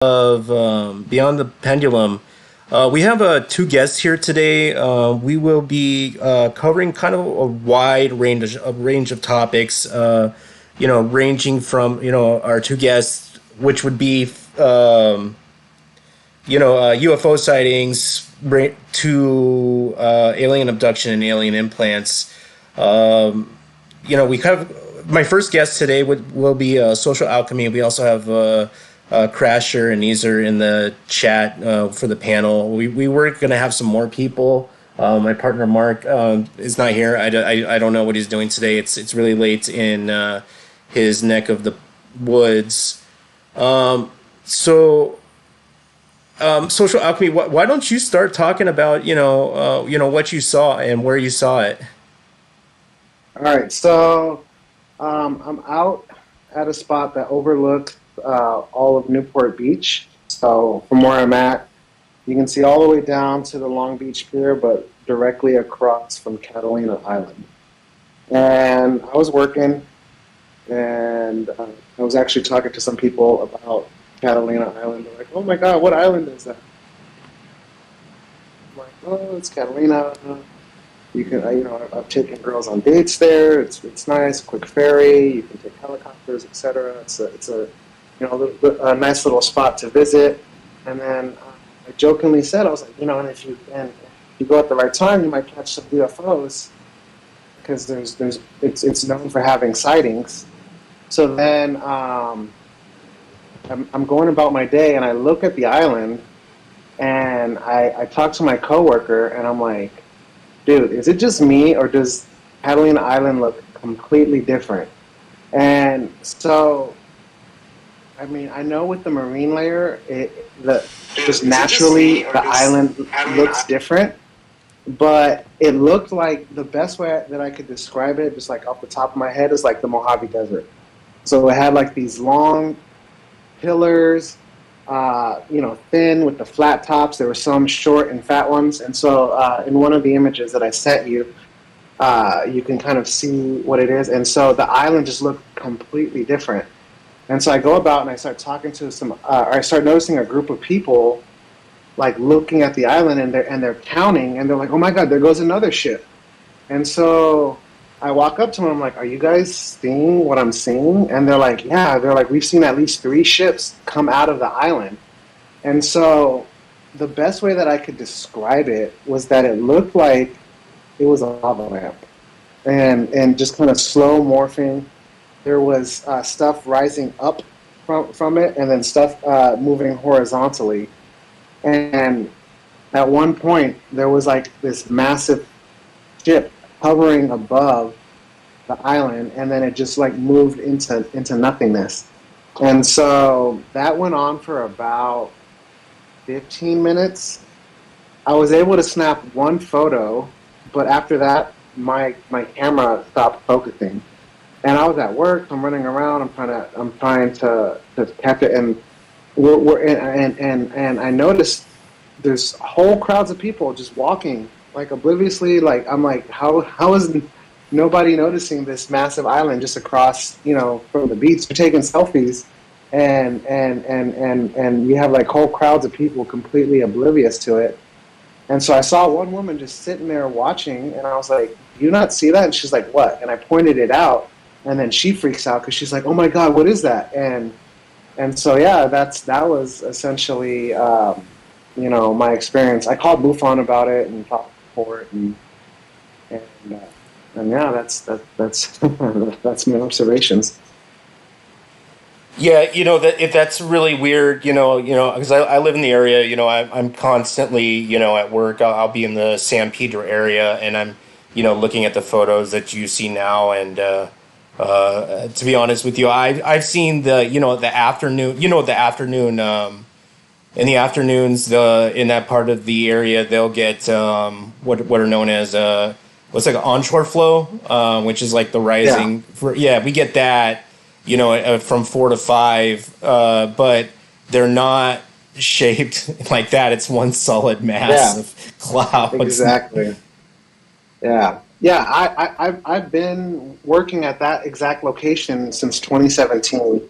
of Beyond the Pendulum. We have two guests here today. We will be covering kind of a wide range of topics. Ranging from our two guests, which would be UFO sightings to alien abduction and alien implants. We kind of my first guest today will be Social Alchemy. We also have Crasher and Easer in the chat for the panel. We were going to have some more people. My partner Mark is not here. I don't know what he's doing today. It's really late in his neck of the woods. So Social Alchemy, why don't you start talking about what you saw and where you saw it? All right, so I'm out at a spot that overlooks all of Newport Beach. So from where I'm at, you can see all the way down to the Long Beach Pier, but directly across from Catalina Island. And I was working, and I was actually talking to some people about Catalina Island. They're like, "Oh my God, what island is that?" I'm like, "Oh, it's Catalina. You can, I've taken girls on dates there. It's nice, quick ferry. You can take helicopters, etc. It's a a nice little spot to visit." And then I jokingly said, I was like, and if you go at the right time, you might catch some UFOs because it's known for having sightings. So then I'm going about my day, and I look at the island, and I talk to my coworker, and I'm like, "Dude, is it just me, or does Catalina Island look completely different?" And so, I mean, I know with the marine layer, just naturally the island looks different, but it looked like the best way that I could describe it, just like off the top of my head, is like the Mojave Desert. So it had like these long pillars, thin with the flat tops. There were some short and fat ones. And so in one of the images that I sent you, you can kind of see what it is. And so the island just looked completely different. And so I go about and I start talking to I start noticing a group of people like looking at the island, and they're counting, and they're like, "Oh my God, there goes another ship." And so I walk up to them. I'm like, "Are you guys seeing what I'm seeing?" And they're like, "Yeah." They're like, "We've seen at least 3 ships come out of the island." And so the best way that I could describe it was that it looked like it was a lava lamp, and just kind of slow morphing. There was stuff rising up from it, and then stuff moving horizontally. And at one point, there was like this massive ship hovering above the island, and then it just like moved into nothingness. And so that went on for about 15 minutes. I was able to snap one photo, but after that, my camera stopped focusing. And I was at work. I'm running around. I'm trying to catch it, and and I noticed there's whole crowds of people just walking like obliviously. Like I'm like, how is nobody noticing this massive island just across from the beach? They're taking selfies, and you have like whole crowds of people completely oblivious to it. And so I saw one woman just sitting there watching, and I was like, "Do you not see that?" And she's like, "What?" And I pointed it out, and then she freaks out because she's like, "Oh my God, what is that?" And so yeah, that was essentially my experience. I called MUFON about it and talked to court, and yeah, that's that's my observations. Yeah, that if that's really weird, because I live in the area. I'm constantly, at work. I'll be in the San Pedro area, and I'm, looking at the photos that you see now. And to be honest with you, I've seen the afternoon, in the afternoons, in that part of the area, they'll get what are known as what's like an onshore flow, which is like the Yeah, rising. We get that from 4 to 5, but they're not shaped like that. It's one solid mass yeah, of clouds. exactly. Yeah, yeah. I've been working at that exact location since 2017.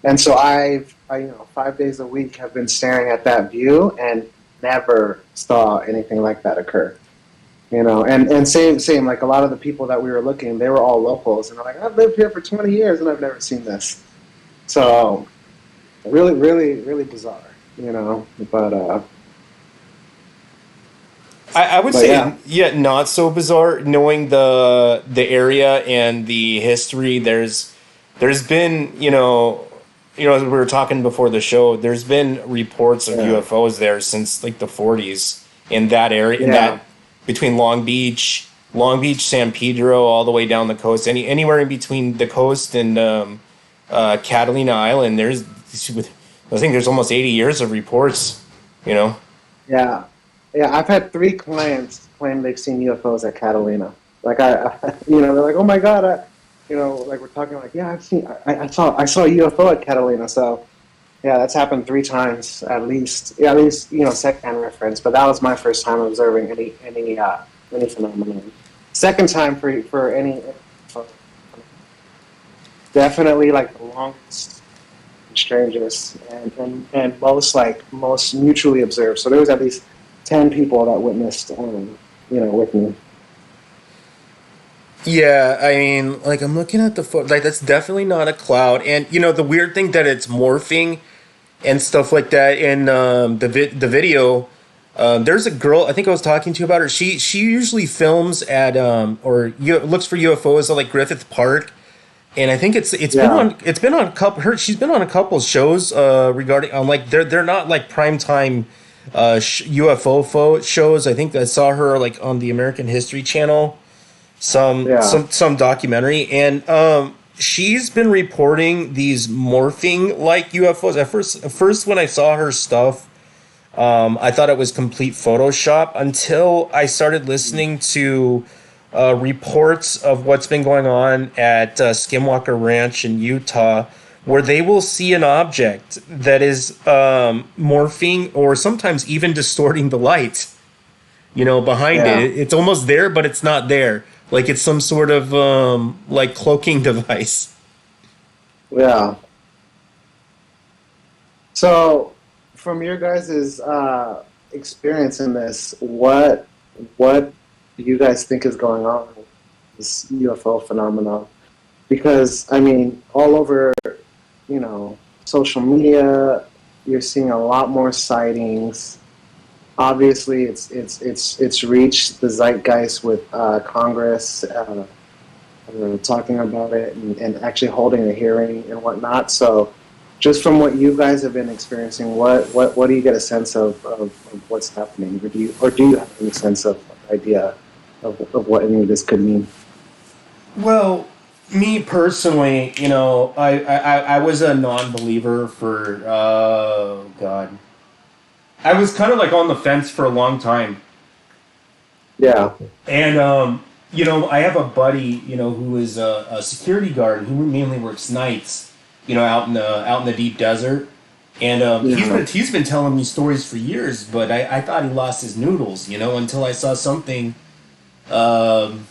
And so you know, 5 days a week have been staring at that view and never saw anything like that occur. You know, and same like a lot of the people that we were looking, they were all locals, and they're like, I've lived here for 20 years and I've never seen this. So really, really, really bizarre. You know, I would but yeah, say, yeah, not so bizarre. Knowing the area and the history, there's been, as we were talking before the show, there's been reports of yeah, UFOs there since like the 40s in that area, in yeah, that between Long Beach, San Pedro, all the way down the coast, anywhere in between the coast and Catalina Island. I think there's almost 80 years of reports. You know. yeah, yeah. I've had three clients claim they've seen UFOs at Catalina. Like you know, they're like, oh my god, you know, like we're talking like, yeah, I saw a UFO at Catalina. So yeah, that's happened three times at least. Yeah, at least you know, secondhand reference. But that was my first time observing any phenomenon. Second time for any definitely like the longest, strangest, and most mutually observed. So there was at least 10 people that witnessed, you know, with me. Yeah, I mean, like I'm looking at the photo, like that's definitely not a cloud, and the weird thing that it's morphing and stuff like that in the video. There's a girl I think I was talking to you about her. She usually films at looks for UFOs at like Griffith Park, and I think Yeah, it's been on a couple her she's been on a couple shows regarding on like they're not like prime time shows. I think I saw her like on the American History Channel yeah, some documentary, and she's been reporting these morphing like UFOs. At first when I saw her stuff, I thought it was complete Photoshop until I started listening to reports of what's been going on at Skinwalker Ranch in Utah, where they will see an object that is morphing or sometimes even distorting the light, behind it. yeah, It's almost there, but it's not there. Like it's some sort of like cloaking device. yeah. So, from your guys' experience in this, what do you guys think is going on with this UFO phenomenon? Because I mean, all over, you know, social media, you're seeing a lot more sightings. Obviously, it's reached the zeitgeist with Congress talking about it and actually holding a hearing and whatnot. So, just from what you guys have been experiencing, what do you get a sense of what's happening, or do you have any sense of idea of what any of this could mean? Well, me personally, I was a non-believer for God. I was kind of like on the fence for a long time, Yeah. and I have a buddy, who is a security guard who mainly works nights, out in the deep desert, and Yeah. he's been telling me stories for years, but I thought he lost his noodles, until I saw something. Um,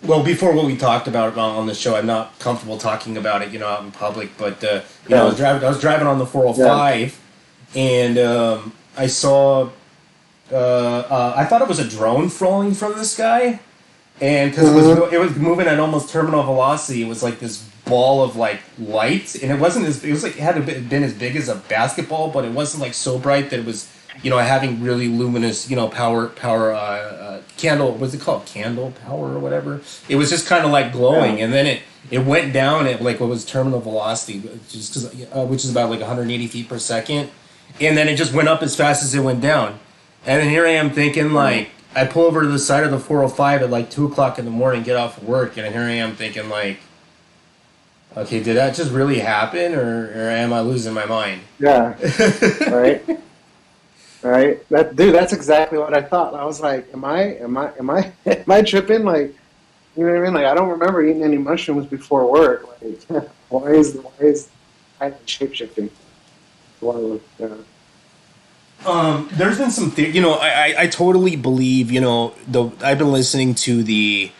well, before what we talked about on the show, I'm not comfortable talking about it, out in public. But Yeah. I was driving on the Yeah. 405, and I saw. I thought it was a drone falling from the sky, and because Hmm. it was moving at almost terminal velocity. It was like this ball of like light, and it was like it had been as big as a basketball, but it wasn't like so bright that it was having really luminous power candle, what's it called, candle power or whatever. It was just kind of like Yeah. glowing, and then it went down at like what was terminal velocity, which is about like 180 feet per second, and then it just went up as fast as it went down. And then here I am thinking, Yeah. like, I pull over to the side of the 405 at like 2 o'clock in the morning, get off work, and here I am thinking, like, okay, did that just really happen, or am I losing my mind? Yeah. Right. Right. That dude. That's exactly what I thought. I was like, am I tripping? Like, you know what I mean? Like, I don't remember eating any mushrooms before work. Like, why is I shape shifting? Yeah. There's been some, I totally believe, I've been listening to the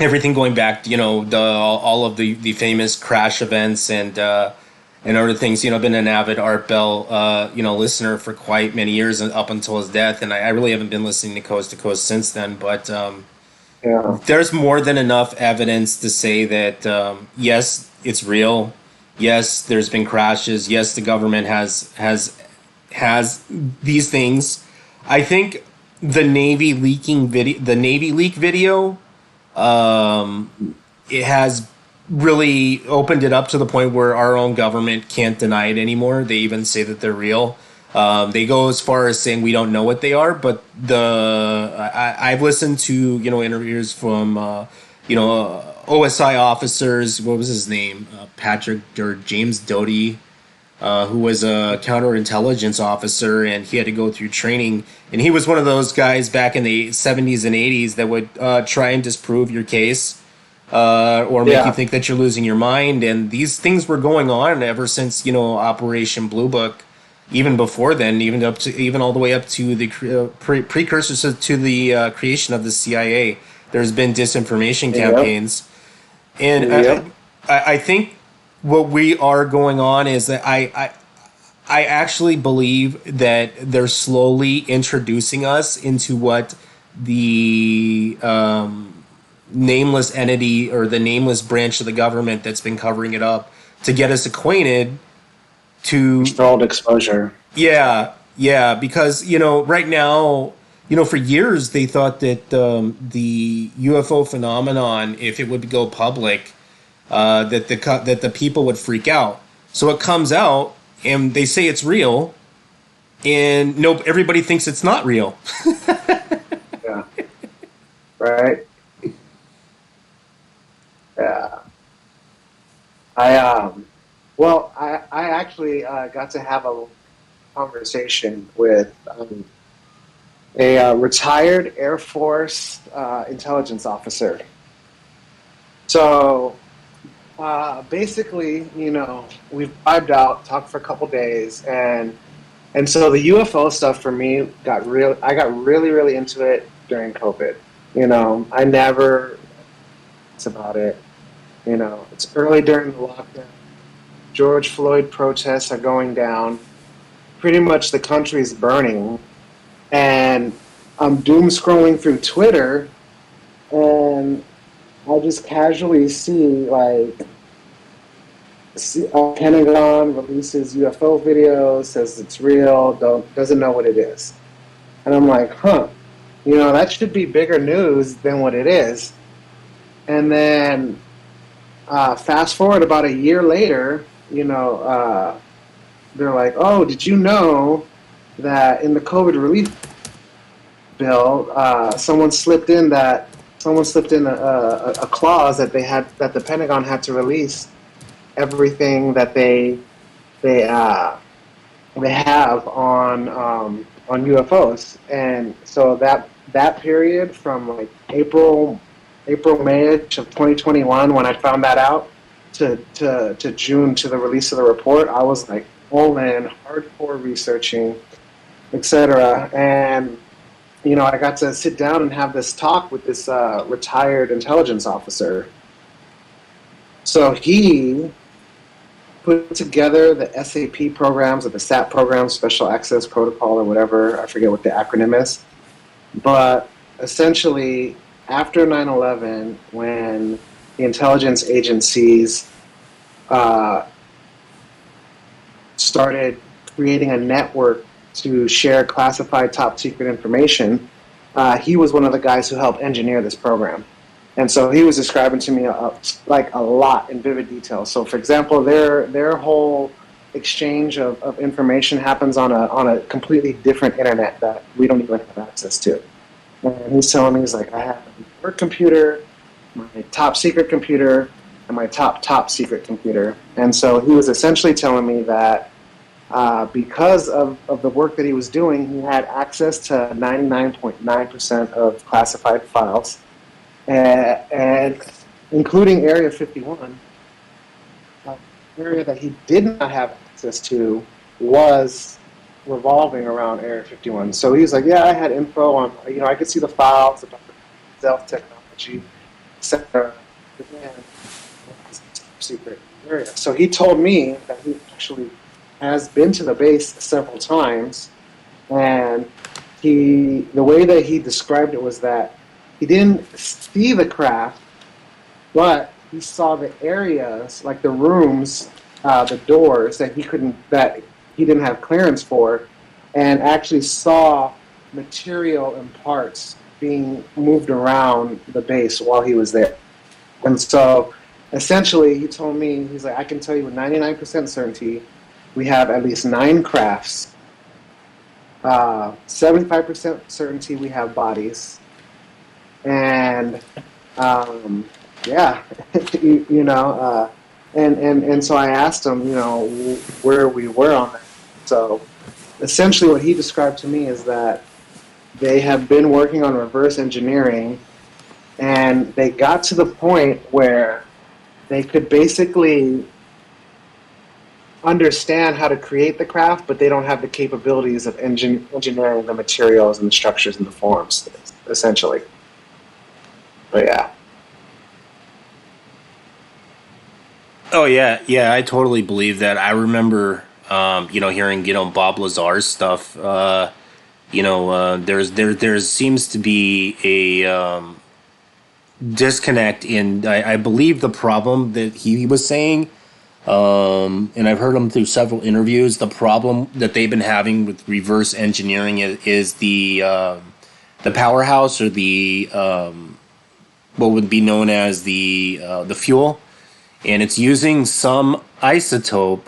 everything going back, the all of the famous crash events and other things. I've been an avid Art Bell listener for quite many years and up until his death, and I really haven't been listening to Coast since then. But Yeah. there's more than enough evidence to say that yes, it's real. Yes, there's been crashes. Yes, the government has these things. I think the Navy leak video, it has really opened it up to the point where our own government can't deny it anymore. They even say that they're real. They go as far as saying we don't know what they are, but I've listened to interviews from OSI officers. What was his name? Patrick or James Doty, who was a counterintelligence officer, and he had to go through training. And he was one of those guys back in the 70s and 80s that would try and disprove your case, or make you Yeah. think that you're losing your mind. And these things were going on ever since Operation Blue Book, even before then, even all the way up to the precursors to the creation of the CIA. There's been disinformation Yep. campaigns, and Yep. I think what we are going on is that I actually believe that they're slowly introducing us into what the nameless entity or the nameless branch of the government that's been covering it up to get us acquainted to. Controlled exposure. Yeah, because right now, for years they thought that the UFO phenomenon, if it would go public, that the people would freak out. So it comes out and they say it's real, and no, everybody thinks it's not real. Yeah. Right. Yeah. I well, I actually got to have a conversation with a retired Air Force intelligence officer. So basically, we vibed out, talked for a couple days, and so the UFO stuff for me got real. I got really, really into it during COVID. I never. It's about it. It's early during the lockdown. George Floyd protests are going down. Pretty much the country's burning, and I'm doom scrolling through Twitter, and I just casually see Pentagon releases UFO videos, says it's real, doesn't know what it is, and I'm like, huh, that should be bigger news than what it is. And then fast forward about a year later, they're like, oh, did you know that in the COVID relief bill, someone slipped in a clause that the Pentagon had to release everything that they have on UFOs, and so that period from like May of 2021 when I found that out to June to the release of the report, I was like all in, hardcore researching, etc. And I got to sit down and have this talk with this retired intelligence officer. So he put together the SAP programs or the SAP program, Special Access Protocol or whatever. I forget what the acronym is. But essentially, after 9/11, when the intelligence agencies started creating a network to share classified top secret information, he was one of the guys who helped engineer this program. And so he was describing to me like a lot in vivid detail. So, for example, their whole exchange of information happens on a completely different internet that we don't even have access to. And he's telling me, he's like, I have my work computer, my top secret computer, and my top secret computer. And so he was essentially telling me that because of the work that he was doing, he had access to 99.9% of classified files, and including Area 51. The area that he did not have access to was revolving around Area 51. So he's like, yeah, I had info on, I could see the files about the stealth technology, etc. Again, it's a top secret area. So he told me that he actually has been to the base several times, and the way that he described it was that he didn't see the craft, but he saw the areas, like the rooms, the doors that he didn't have clearance for, and actually saw material and parts being moved around the base while he was there. And so, essentially, he told me, he's like, I can tell you with 99% certainty, we have at least 9 crafts. 75% certainty we have bodies, and yeah, and so I asked him, where we were on that. So essentially, what he described to me is that they have been working on reverse engineering, and they got to the point where they could basically understand how to create the craft, but they don't have the capabilities of engineering the materials and the structures and the forms, essentially. But yeah. Oh yeah, yeah, I totally believe that. I remember, hearing Bob Lazar's stuff. There seems to be a disconnect in. I believe the problem that he was saying, and I've heard him through several interviews. The problem that they've been having with reverse engineering is the powerhouse, or the what would be known as the fuel, and it's using some isotope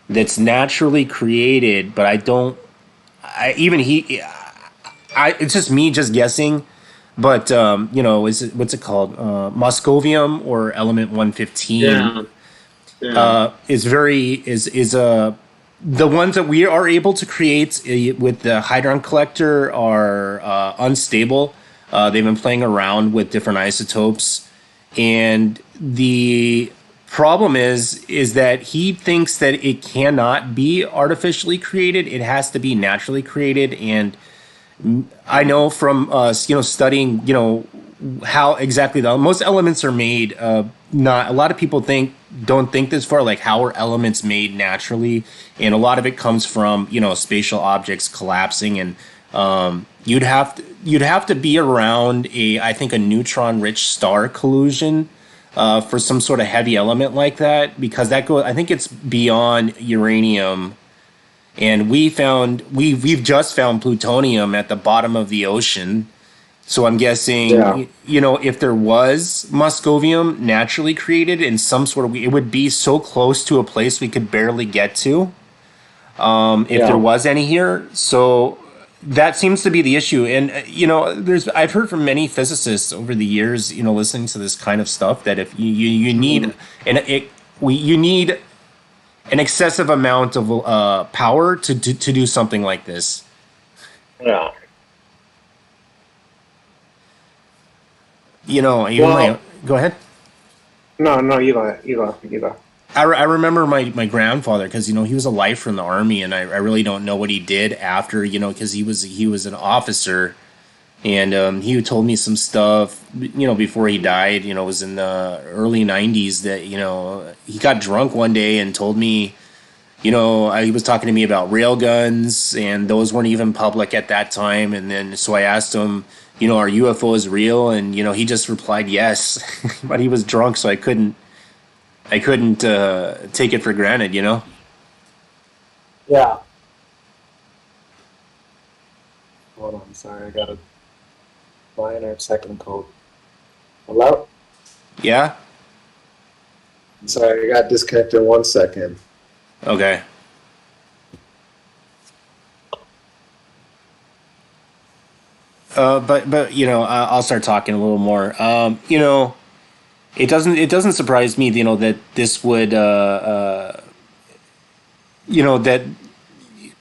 that's naturally created. But I don't. I even he. I It's just me just guessing. But is it, what's it called? Moscovium, or element 115. Yeah. Yeah. Is the ones that we are able to create with the Hydron Collector are unstable. They've been playing around with different isotopes, and the problem is that he thinks that it cannot be artificially created. It has to be naturally created. And I know from studying how exactly the most elements are made. Not a lot of people don't think this far, like how are elements made naturally, and a lot of it comes from spatial objects collapsing. And you'd have to be around I think a neutron rich star collusion for some sort of heavy element like that, because I think it's beyond uranium. And we've just found plutonium at the bottom of the ocean. So I'm Yeah. guessing, if there was Moscovium naturally created in some sort of, it would be so close to a place we could barely get to, if there Yeah. was any here. So that seems to be the issue. And I've heard from many physicists over the years, listening to this kind of stuff, that if you need you need an excessive amount of power to do something like this. Yeah. Even Well, go ahead. no, no, you go. I remember my grandfather, because he was a lifer in the army, and I really don't know what he did after, because he was an officer. And he told me some stuff, before he died. It was in the early 90s that he got drunk one day and told me, he was talking to me about rail guns, and those weren't even public at that time. And then so I asked him, are UFOs real? And he just replied yes, but he was drunk, so I couldn't take it for granted. Yeah. Hold on, sorry, I got a minor technical. Hello? Yeah. Sorry, I got disconnected 1 second. Okay. But I'll start talking a little more. It doesn't surprise me, that this would that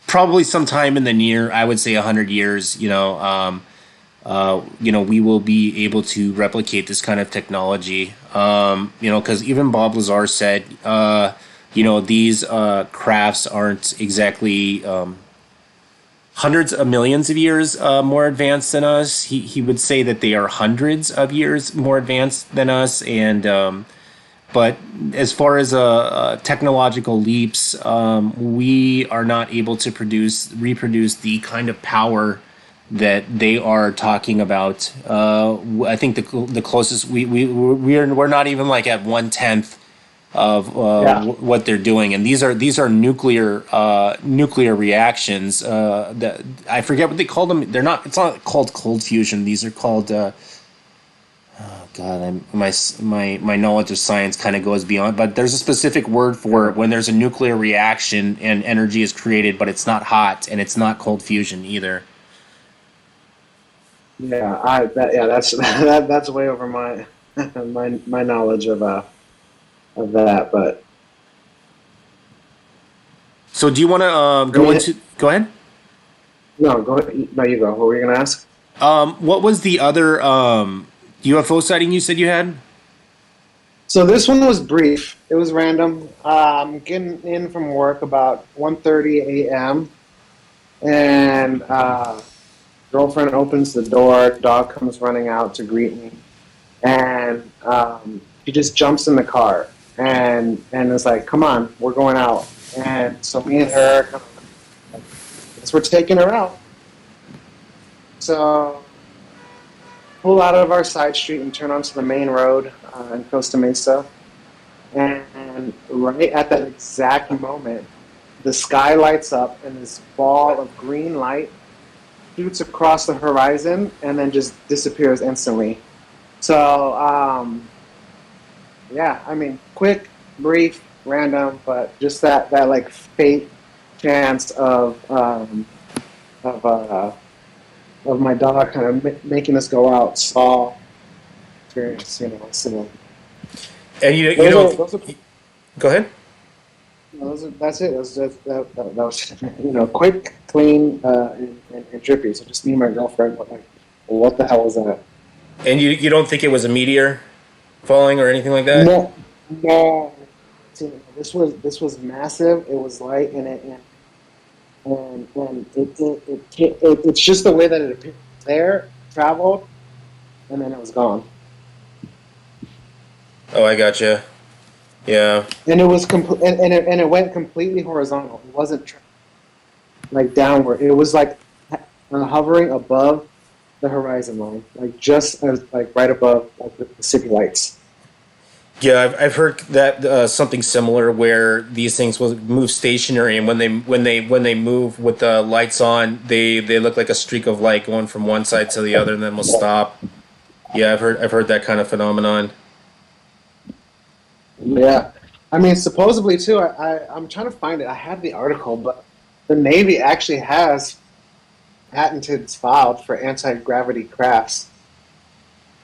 probably sometime in the near, I would say 100 years, we will be able to replicate this kind of technology. Because even Bob Lazar said, these crafts aren't exactly hundreds of millions of years more advanced than us. He would say that they are hundreds of years more advanced than us, and but as far as technological leaps, we are not able to reproduce the kind of power that they are talking about. I think the closest we're not even like at 1/10 of Yeah. what they're doing, and these are nuclear reactions. That I forget what they call them. They're not. It's not called cold fusion. These are called. God, my knowledge of science kind of goes beyond. But there's a specific word for it when there's a nuclear reaction and energy is created, but it's not hot and it's not cold fusion either. Yeah, that's that's way over my my knowledge of that. But So do you want to I go mean, into? Go ahead. no, go ahead. No, you go. What were you gonna ask? What was the other UFO sighting you said you had? So this one was brief. It was random. Getting in from work about 1:30 a.m. and girlfriend opens the door. Dog comes running out to greet me, and she just jumps in the car and is like, "Come on, we're going out." And so me and her, guess we're taking her out. So pull out of our side street and turn onto the main road in Costa Mesa. And right at that exact moment, the sky lights up and this ball of green light shoots across the horizon and then just disappears instantly. So, yeah, I mean, quick, brief, random, but just that like fate chance of, uh, of my dog kind of making us go out saw experience, you know. So And you those don't. are those are Go ahead. that's it. That was quick, clean, and drippy. So just me and my girlfriend were like, what the hell was that? And you don't think it was a meteor falling or anything like that? No, no. See, this was massive. It was light, and it's just the way that it appeared there, traveled, and then it was gone. Oh, I gotcha. Yeah. And it was and it went completely horizontal. It wasn't like downward. It was like hovering above the horizon line, like just as like right above like the city lights. Yeah, I've heard that something similar where these things will move stationary, and when they move with the lights on, they look like a streak of light going from one side to the other, and then will stop. Yeah, I've heard that kind of phenomenon. Yeah, I mean supposedly too. I'm trying to find it. I have the article, but the Navy actually has patents filed for anti gravity crafts,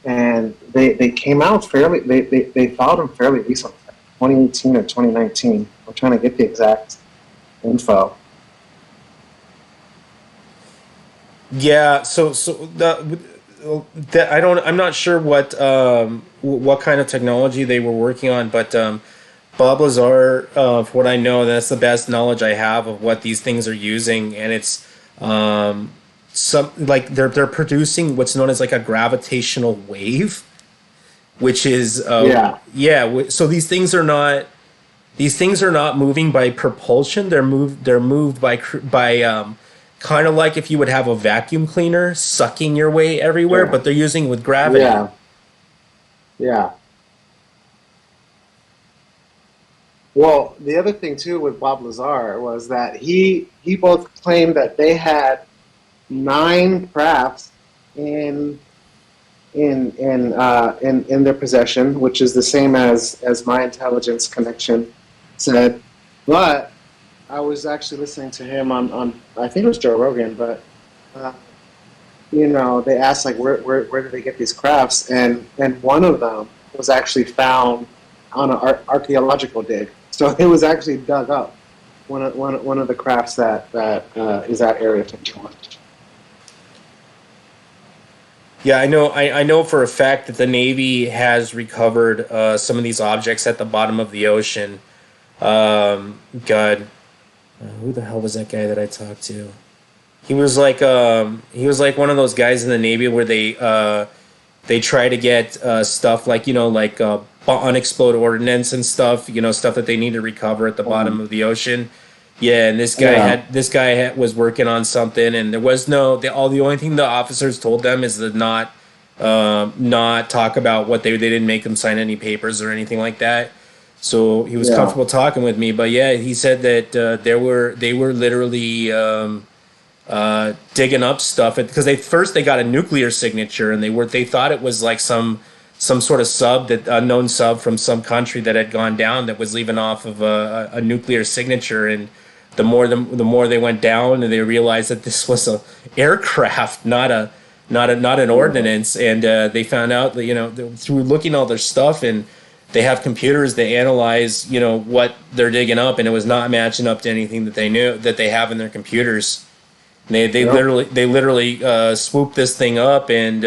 and they came out fairly. They filed them fairly recently, 2018 or 2019. I'm trying to get the exact info. Yeah, so I'm not sure what kind of technology they were working on, but Bob Lazar, for what I know, that's the best knowledge I have of what these things are using, and it's some like they're producing what's known as like a gravitational wave, which is Yeah, yeah. So these things are not moving by propulsion. They're moved by kind of like if you would have a vacuum cleaner sucking your way everywhere, yeah, but they're using with gravity. yeah, yeah. Well, the other thing too with Bob Lazar was that he both claimed that they had nine crafts in in their possession, which is the same as my intelligence connection said. But I was actually listening to him on I think it was Joe Rogan, but uh, they asked like where did they get these crafts, and one of them was actually found on an archaeological dig. So it was actually dug up. One of the crafts that is at Area 51. Yeah, I know. I know for a fact that the Navy has recovered some of these objects at the bottom of the ocean. God, who the hell was that guy that I talked to? he was like one of those guys in the Navy where they try to get stuff like like unexploded ordnance and stuff, stuff that they need to recover at the bottom of the ocean. Yeah, and Yeah. was working on something, and there was the only thing the officers told them is to not talk about they didn't make them sign any papers or anything like that. So he was Yeah. comfortable talking with me, but yeah, he said that they were literally digging up stuff because they got a nuclear signature, and they thought it was like some sort of unknown sub from some country that had gone down that was leaving off of a nuclear signature. And the more they went down, and they realized that this was a aircraft, not an Yeah. ordinance. And they found out that through looking all their stuff, and they have computers that analyze what they're digging up, and it was not matching up to anything that they have in their computers. Yep. They literally swooped this thing up, and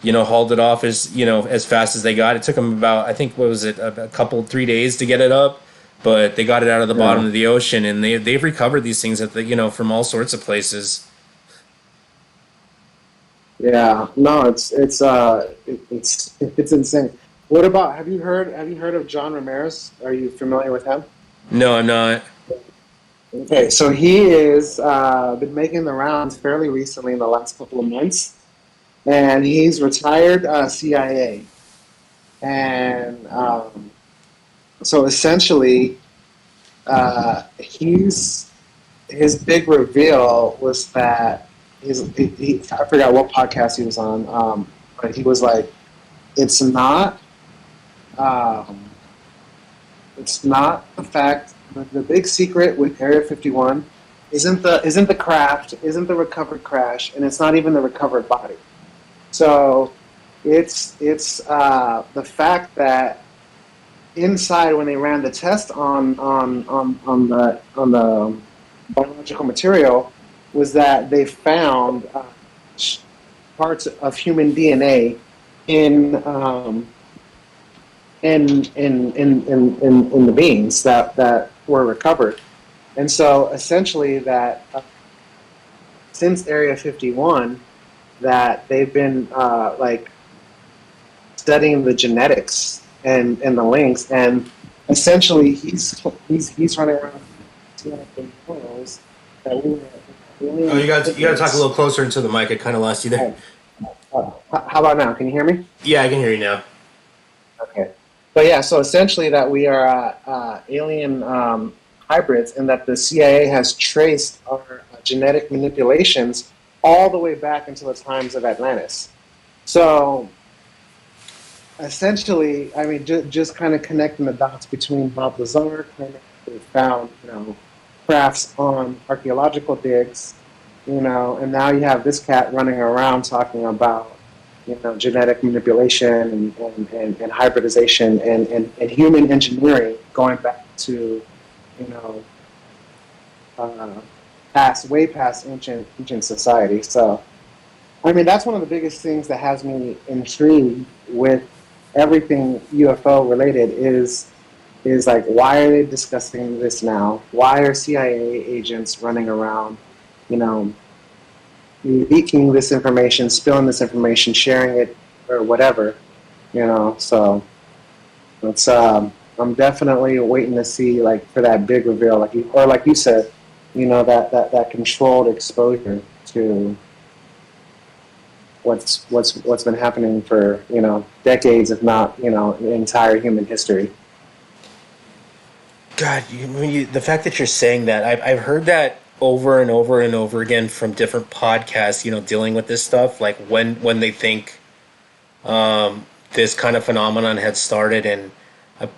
hauled it off as fast as they got. It took them about, I think, what was it, a couple 3 days to get it up, but they got it out of the bottom Yeah. of the ocean, and they've recovered these things from all sorts of places. Yeah. No, it's insane. What about have you heard of John Ramirez? Are you familiar with him? No, I'm not. Okay, so he is been making the rounds fairly recently in the last couple of months, and he's retired CIA. And so essentially, he's his big reveal was that I forgot what podcast he was on, but he was like, "It's not, um, it's not the fact. The big secret with Area 51 isn't the craft, isn't the recovered crash, and it's not even the recovered body. So it's the fact that." Inside, when they ran the test on the biological material, was that they found parts of human DNA in in the beings that were recovered, and so essentially that since Area 51, that they've been like studying the genetics and the links, and essentially he's running around worlds that we Oh, alien you got to talk a hybrids. little closer into the mic. I kind of lost you there. How about now? Can you hear me? Yeah, I can hear you now. Okay. But yeah, so essentially that we are alien hybrids, and that the CIA has traced our genetic manipulations all the way back into the times of Atlantis. So essentially, I mean, just kind of connecting the dots between Bob Lazar, kind of found, crafts on archaeological digs, and now you have this cat running around talking about, genetic manipulation and hybridization and human engineering going back to, you know, uh, way past ancient society. So, I mean, that's one of the biggest things that has me intrigued with everything UFO related is like, why are they discussing this now? Why are CIA agents running around, you know, leaking this information, spilling this information, sharing it, or whatever, So it's I'm definitely waiting to see, like, for that big reveal, like you said, that controlled exposure to what's been happening for decades, if not entire human history. God, the fact that you're saying that, I've heard that over and over and over again from different podcasts, dealing with this stuff, like when they think this kind of phenomenon had started. And a,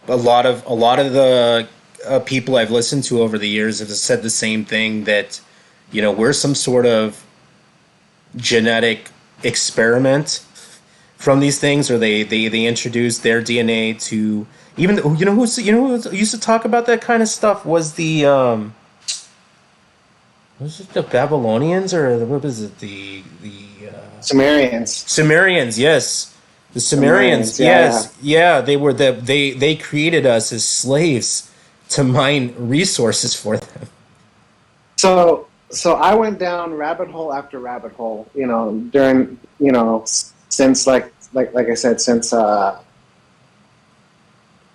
a lot of the people I've listened to over the years have said the same thing, that we're some sort of genetic experiment from these things, or they introduced their DNA to, even who used to talk about that kind of stuff was was it the Babylonians, or what was it, the Sumerians. Sumerians? Yes, the Sumerians. Sumerians, yeah, yeah. Yes, yeah, they created us as slaves to mine resources for them. So So I went down rabbit hole after rabbit hole, during, since like I said, since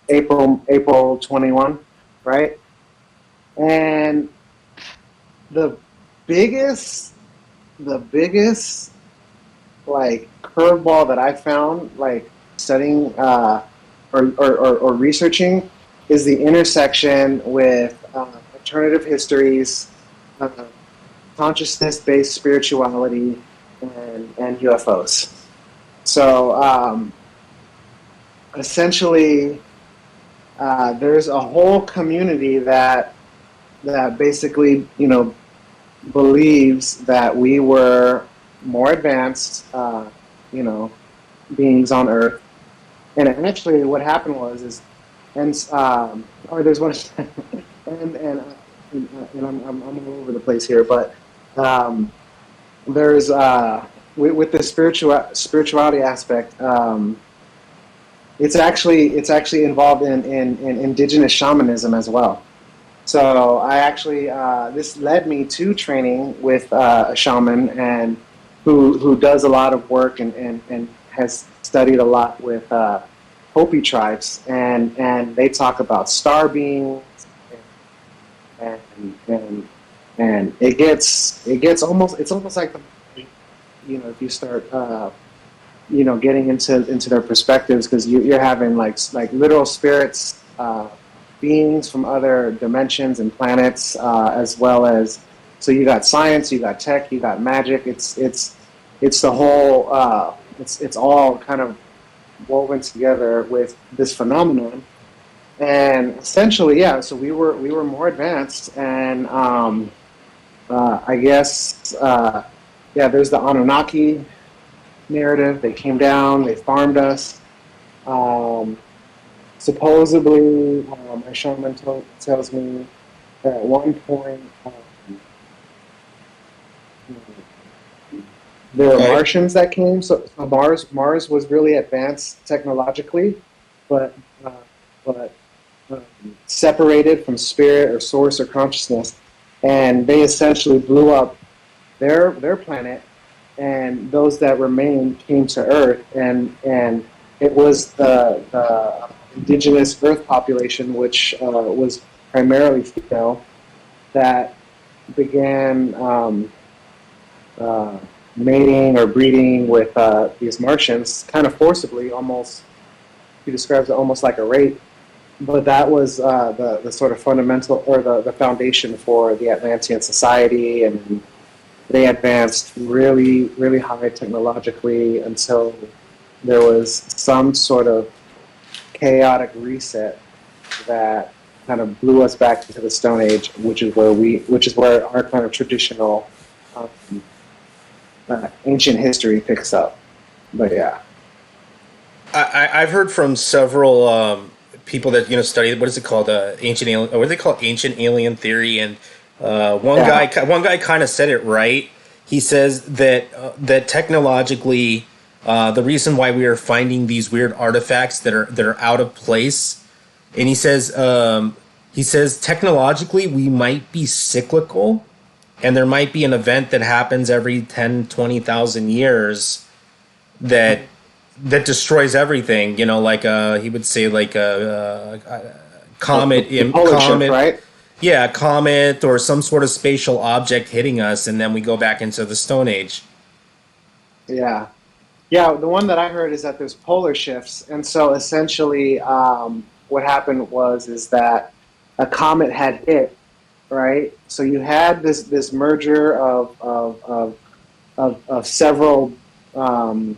April 21, right? And the biggest the biggest like curveball that I found, like studying or researching, is the intersection with alternative histories, uh, consciousness-based spirituality, and UFOs. So essentially, there's a whole community that basically, believes that we were more advanced, beings on Earth. And actually, what happened was is, and or there's one, and I'm all over the place here, but um, there's with the spirituality aspect. It's actually involved in indigenous shamanism as well. So I actually this led me to training with a shaman, and who does a lot of work, and has studied a lot with Hopi tribes, and they talk about star beings, and and and it gets almost, it's almost like if you start getting into their perspectives, because you're having like literal spirits, beings from other dimensions and planets, as well as, so you got science, you got tech, you got magic. It's the whole, it's all kind of woven together with this phenomenon. And essentially, yeah, so we were more advanced, and I guess, yeah, there's the Anunnaki narrative. They came down, they farmed us. Um, Supposedly, my shaman tells me that at one point, there were Okay. Martians that came. So Mars was really advanced technologically, but uh, but separated from spirit or source or consciousness, and they essentially blew up their planet, and those that remained came to Earth, and it was the indigenous Earth population, which was primarily female, that began uh, mating or breeding with these Martians, kind of forcibly, almost. He describes it almost like a rape. But that was the sort of fundamental, or the foundation for the Atlantean society, and they advanced really, really high technologically until there was some sort of chaotic reset that kind of blew us back into the Stone Age, which is where our kind of traditional um, ancient history picks up. But yeah, I've heard from several people that study, what is it called, ancient alien, or what do they call it? Ancient alien theory, and yeah, one guy kind of said it right. He says that technologically, the reason why we are finding these weird artifacts that are out of place, and he says technologically we might be cyclical, and there might be an event that happens every 10, 20,000 years that destroys everything. Like he would say, like a comet, the polar shift, comet, right? yeah, comet or some sort of spatial object hitting us, and then we go back into the Stone Age. Yeah. Yeah, the one that I heard is that there's polar shifts, and so essentially, what happened was is that a comet had hit, right? So you had this merger of several um,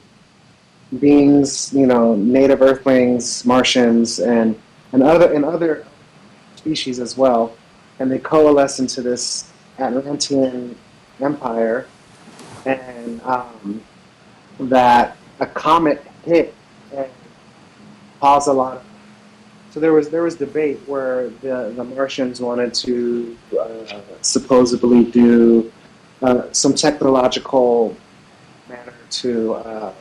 beings, native Earthlings, Martians, and other species as well, and they coalesce into this Atlantean empire, and that a comet hit and caused a lot of. So there was debate where the Martians wanted to supposedly do some technological manner to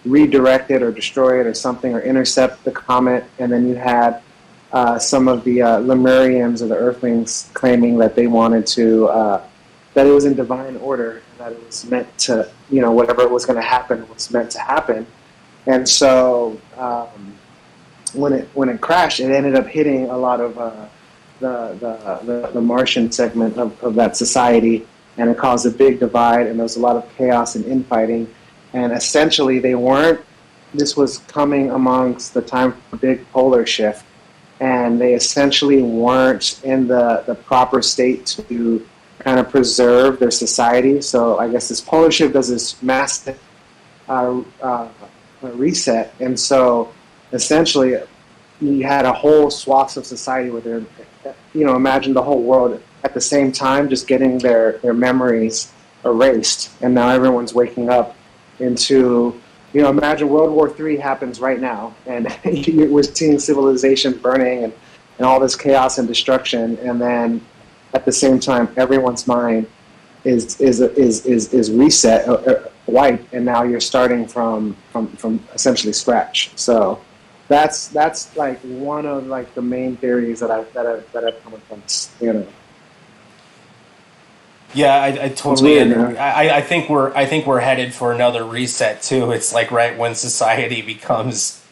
redirect it or destroy it or something, or intercept the comet, and then you had some of the Lemurians or the Earthlings claiming that they wanted to that it was in divine order, that it was meant to, whatever was going to happen was meant to happen. And so when it crashed, it ended up hitting a lot of the Martian segment of that society, and it caused a big divide, and there was a lot of chaos and infighting. And essentially, they weren't. This was coming amongst the time for a big polar shift, and they essentially weren't in the proper state to kind of preserve their society. So I guess this polar shift does this massive reset, and so essentially you had a whole swath of society where they're, imagine the whole world at the same time just getting their memories erased, and now everyone's waking up into, imagine World War III happens right now, and we're seeing civilization burning and all this chaos and destruction, and then at the same time everyone's mind is reset, wiped, and now you're starting from essentially scratch. So that's like one of like the main theories that I've come across. Yeah, I totally agree. I think we're headed for another reset too. It's like right when society becomes,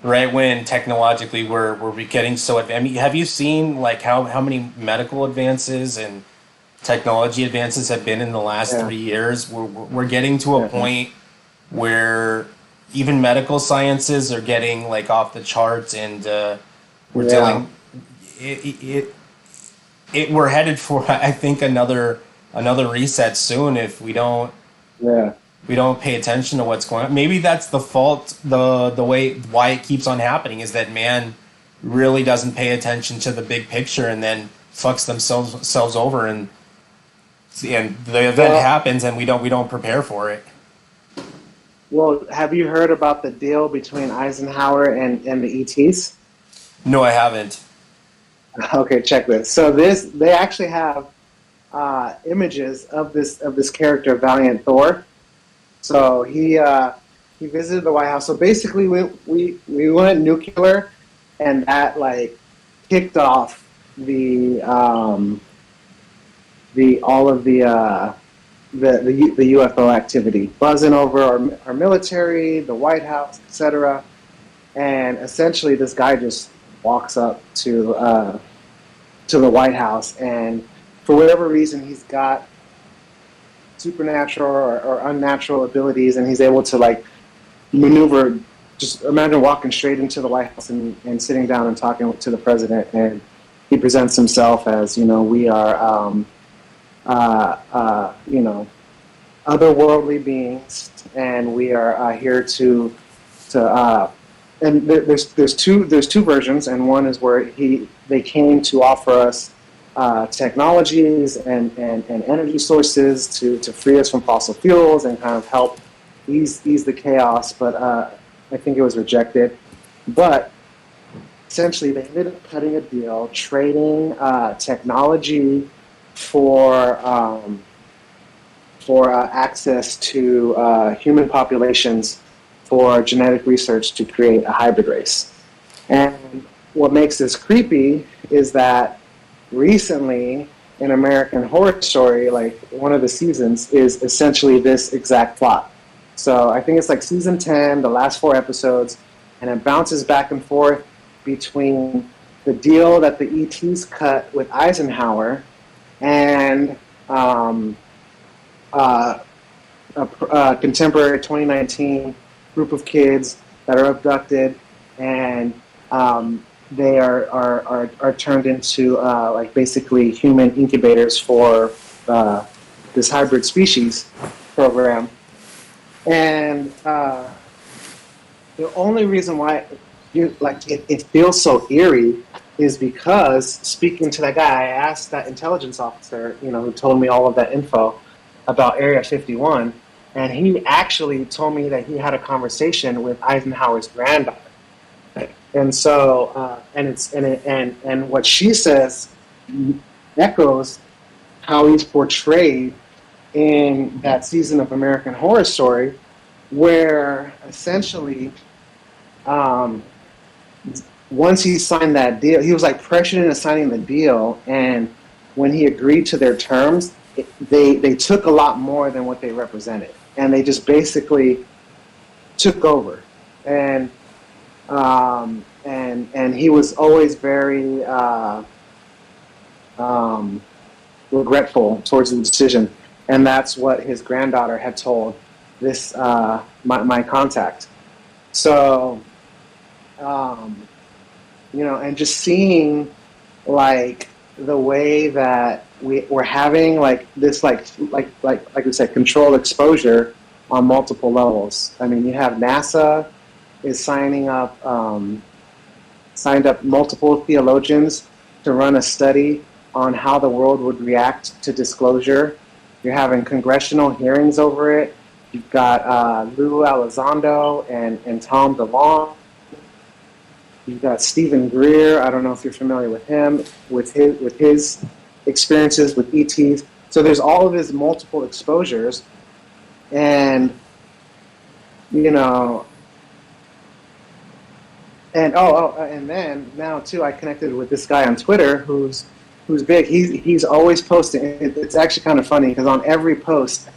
right when technologically we're getting so advanced. I mean, have you seen like how many medical advances and technology advances have been in the last 3 years? We're getting to a point where even medical sciences are getting like off the charts, and we're dealing we're headed for, I think, another reset soon if we don't pay attention to what's going on. Maybe that's the fault, the way why it keeps on happening is that man really doesn't pay attention to the big picture and then fucks themselves over, and the event happens and we don't prepare for it. Well, have you heard about the deal between Eisenhower and the ETs? No, I haven't. Okay, check this. So they actually have images of this character, Valiant Thor. So he visited the White House. So basically, we went nuclear, and that like kicked off the UFO activity, buzzing over our military, the White House, etc. And essentially, this guy just walks up to the White House, and for whatever reason, he's got supernatural or unnatural abilities, and he's able to like maneuver. Just imagine walking straight into the White House and sitting down and talking to the president, and he presents himself as, we are, otherworldly beings, and we are here to and there's two versions, and one is where they came to offer us technologies and energy sources to free us from fossil fuels and kind of help ease the chaos, but I think it was rejected. But essentially, they ended up cutting a deal, trading technology for access to human populations for genetic research to create a hybrid race. And what makes this creepy is that recently in American Horror Story, like one of the seasons is essentially this exact plot. So I think it's like season 10, the last 4 episodes, and it bounces back and forth between the deal that the ETs cut with Eisenhower and a contemporary 2019 group of kids that are abducted, and they are turned into like basically human incubators for this hybrid species program. And the only reason why it feels so eerie is because, speaking to that guy, I asked that intelligence officer, who told me all of that info about Area 51, and he actually told me that he had a conversation with Eisenhower's granddaughter. And so, and what she says echoes how he's portrayed in that season of American Horror Story, where essentially, once he signed that deal, he was like pressured into signing the deal, and when he agreed to their terms, they took a lot more than what they represented, and they just basically took over. And and he was always very regretful towards the decision, and that's what his granddaughter had told this my contact. So and just seeing like the way that we're having like this like we said, controlled exposure on multiple levels. I mean, you have NASA is signed up multiple theologians to run a study on how the world would react to disclosure. You're having congressional hearings over it. You've got Lou Elizondo and Tom DeLonge. You've got Stephen Greer. I don't know if you're familiar with him, with his experiences with ETs. So there's all of his multiple exposures, and and then now too, I connected with this guy on Twitter who's big. He's always posting. It's actually kind of funny because on every post,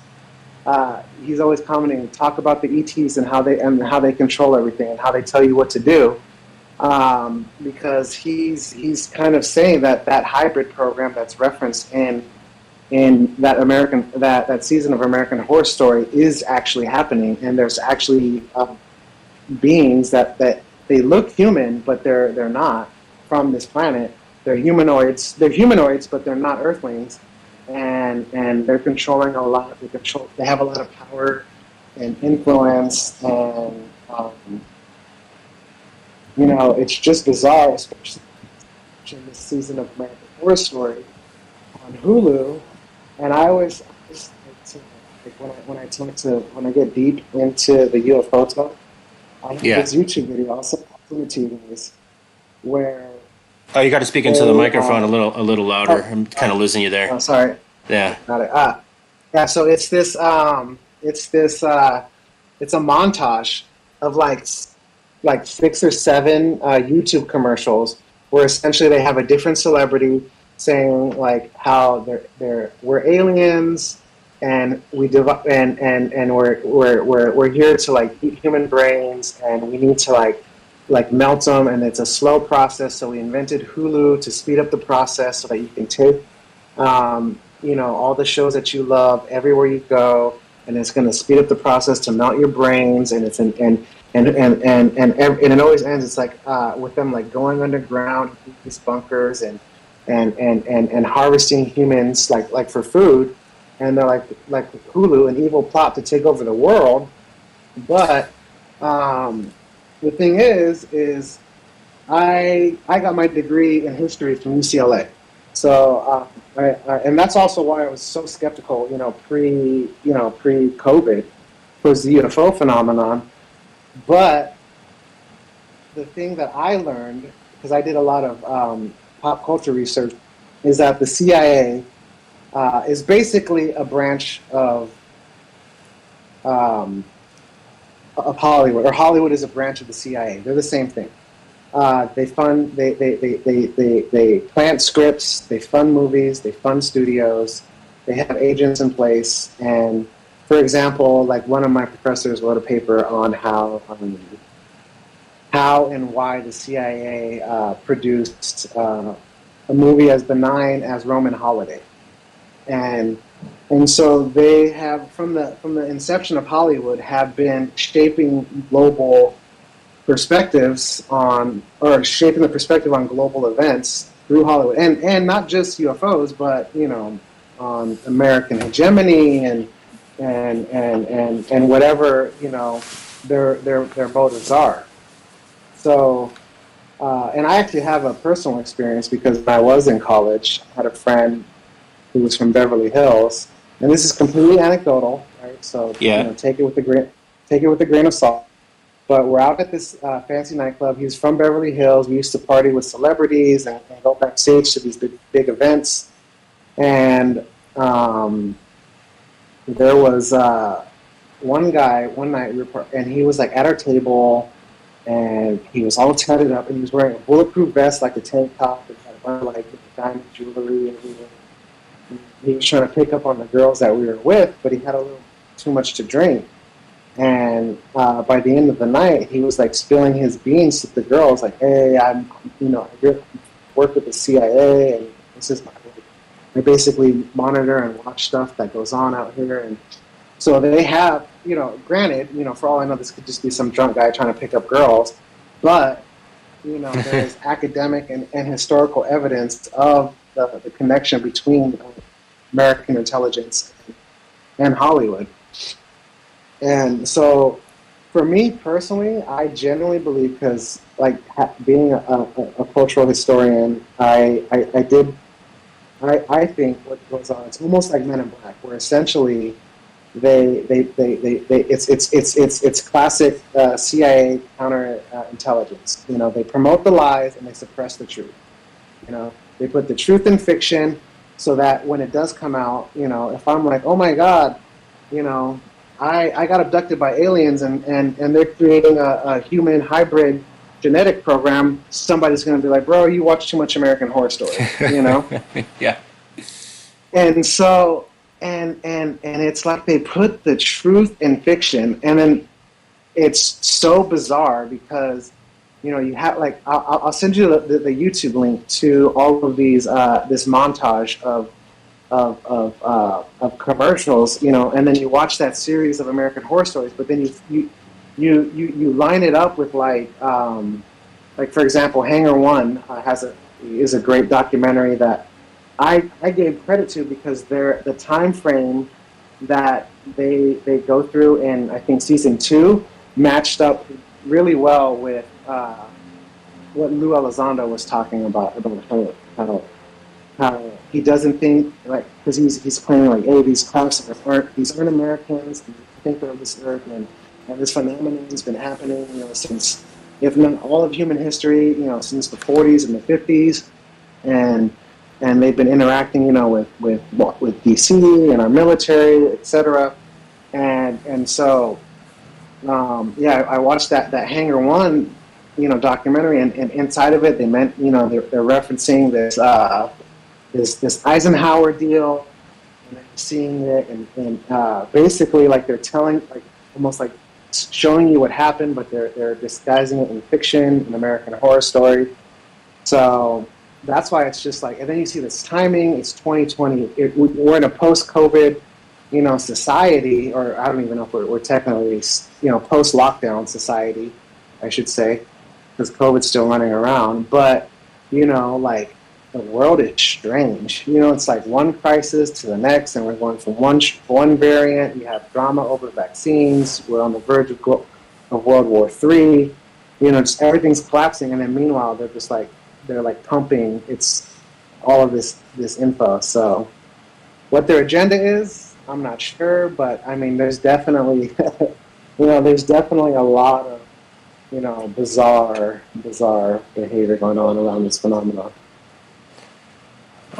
he's always commenting, talk about the ETs and how they control everything and how they tell you what to do. Because he's kind of saying that hybrid program that's referenced in that season of American Horror Story is actually happening, and there's actually beings that they look human, but they're not from this planet. They're humanoids. They're humanoids, but they're not Earthlings, and they're controlling a lot. They have a lot of power and influence, and it's just bizarre, especially in this season of American Horror Story on Hulu. And I always when I get deep into the UFO talk, I have this YouTube video, also opportunities, where Oh, you got to speak into the microphone a little louder. I'm kind of losing you there. Oh, sorry. Yeah. Got it. Yeah. So it's a montage of like 6 or 7 YouTube commercials where essentially they have a different celebrity saying like how we're aliens and we're here to like eat human brains, and we need to like melt them, and it's a slow process. So we invented Hulu to speed up the process so that you can take all the shows that you love everywhere you go, and it's going to speed up the process to melt your brains, and it's and it always ends. It's like with them like going underground in these bunkers and harvesting humans like for food, and they're like Hulu, an evil plot to take over the world. But the thing is I got my degree in history from UCLA, so and that's also why I was so skeptical, pre-COVID, towards the UFO phenomenon. But the thing that I learned, because I did a lot of pop culture research, is that the CIA is basically a branch of Hollywood, or Hollywood is a branch of the CIA. They're the same thing. They plant scripts, they fund movies, they fund studios, they have agents in place. And for example, like one of my professors wrote a paper on how and why the CIA produced a movie as benign as Roman Holiday, and so they have from the inception of Hollywood have been shaping global perspectives on, or shaping the perspective on global events through Hollywood, and not just UFOs, but on American hegemony and whatever their motives are. So, and I actually have a personal experience, because when I was in college, I had a friend who was from Beverly Hills, and this is completely anecdotal, right? So take it with a grain of salt. But we're out at this fancy nightclub. He's from Beverly Hills. We used to party with celebrities and go backstage to these big events. And there was one guy one night, and he was like at our table, and he was all tatted up, and he was wearing a bulletproof vest, like a tank top, and had a bunch of like diamond jewelry everywhere. He was trying to pick up on the girls that we were with, but he had a little too much to drink. And by the end of the night, he was like spilling his beans to the girls, like, "Hey, I work with the CIA, and this is my I basically monitor and watch stuff that goes on out here." And so they have, granted, for all I know, this could just be some drunk guy trying to pick up girls, but there is academic and historical evidence of the connection between American intelligence and Hollywood. And so, for me personally, I genuinely believe, because like being a cultural historian, I think what goes on, it's almost like Men in Black, where essentially it's classic CIA counter intelligence. They promote the lies and they suppress the truth. They put the truth in fiction so that when it does come out, if I'm like, oh my God, you know, I got abducted by aliens, and they're creating a human hybrid genetic program, somebody's going to be like, bro, you watch too much American Horror Story. Yeah. And so, and it's like they put the truth in fiction, and then it's so bizarre because you have, like, I'll send you the YouTube link to all of these this montage of commercials, and then you watch that series of American Horror Stories, but then you line it up with like for example, Hangar One is a great documentary that I gave credit to, because the time frame that they go through in, I think, season 2 matched up really well with what Lou Elizondo was talking about how he doesn't think, like, because he's claiming, like, hey, these crafts aren't Americans, they think they're of this earth, and this phenomenon has been happening, since, if not all of human history, since the 40s and the 50s, and they've been interacting, with DC and our military, etc. And so, yeah, I watched that Hangar One, documentary, and inside of it, they meant, they're referencing this Eisenhower deal, and then seeing it, and basically, like, they're telling, like, almost like showing you what happened, but they're disguising it in fiction, an American Horror Story. So that's why it's just like, and then you see this timing. It's 2020. We're in a post-COVID, society, or I don't even know if we're technically, post-lockdown society, I should say, because COVID's still running around. But like, the world is strange. It's like one crisis to the next, and we're going from one variant. You have drama over vaccines. We're on the verge of World War III. Just everything's collapsing, and then meanwhile they're like pumping all of this info. So what their agenda is, I'm not sure, but I mean, there's definitely there's definitely a lot of bizarre behavior going on around this phenomenon.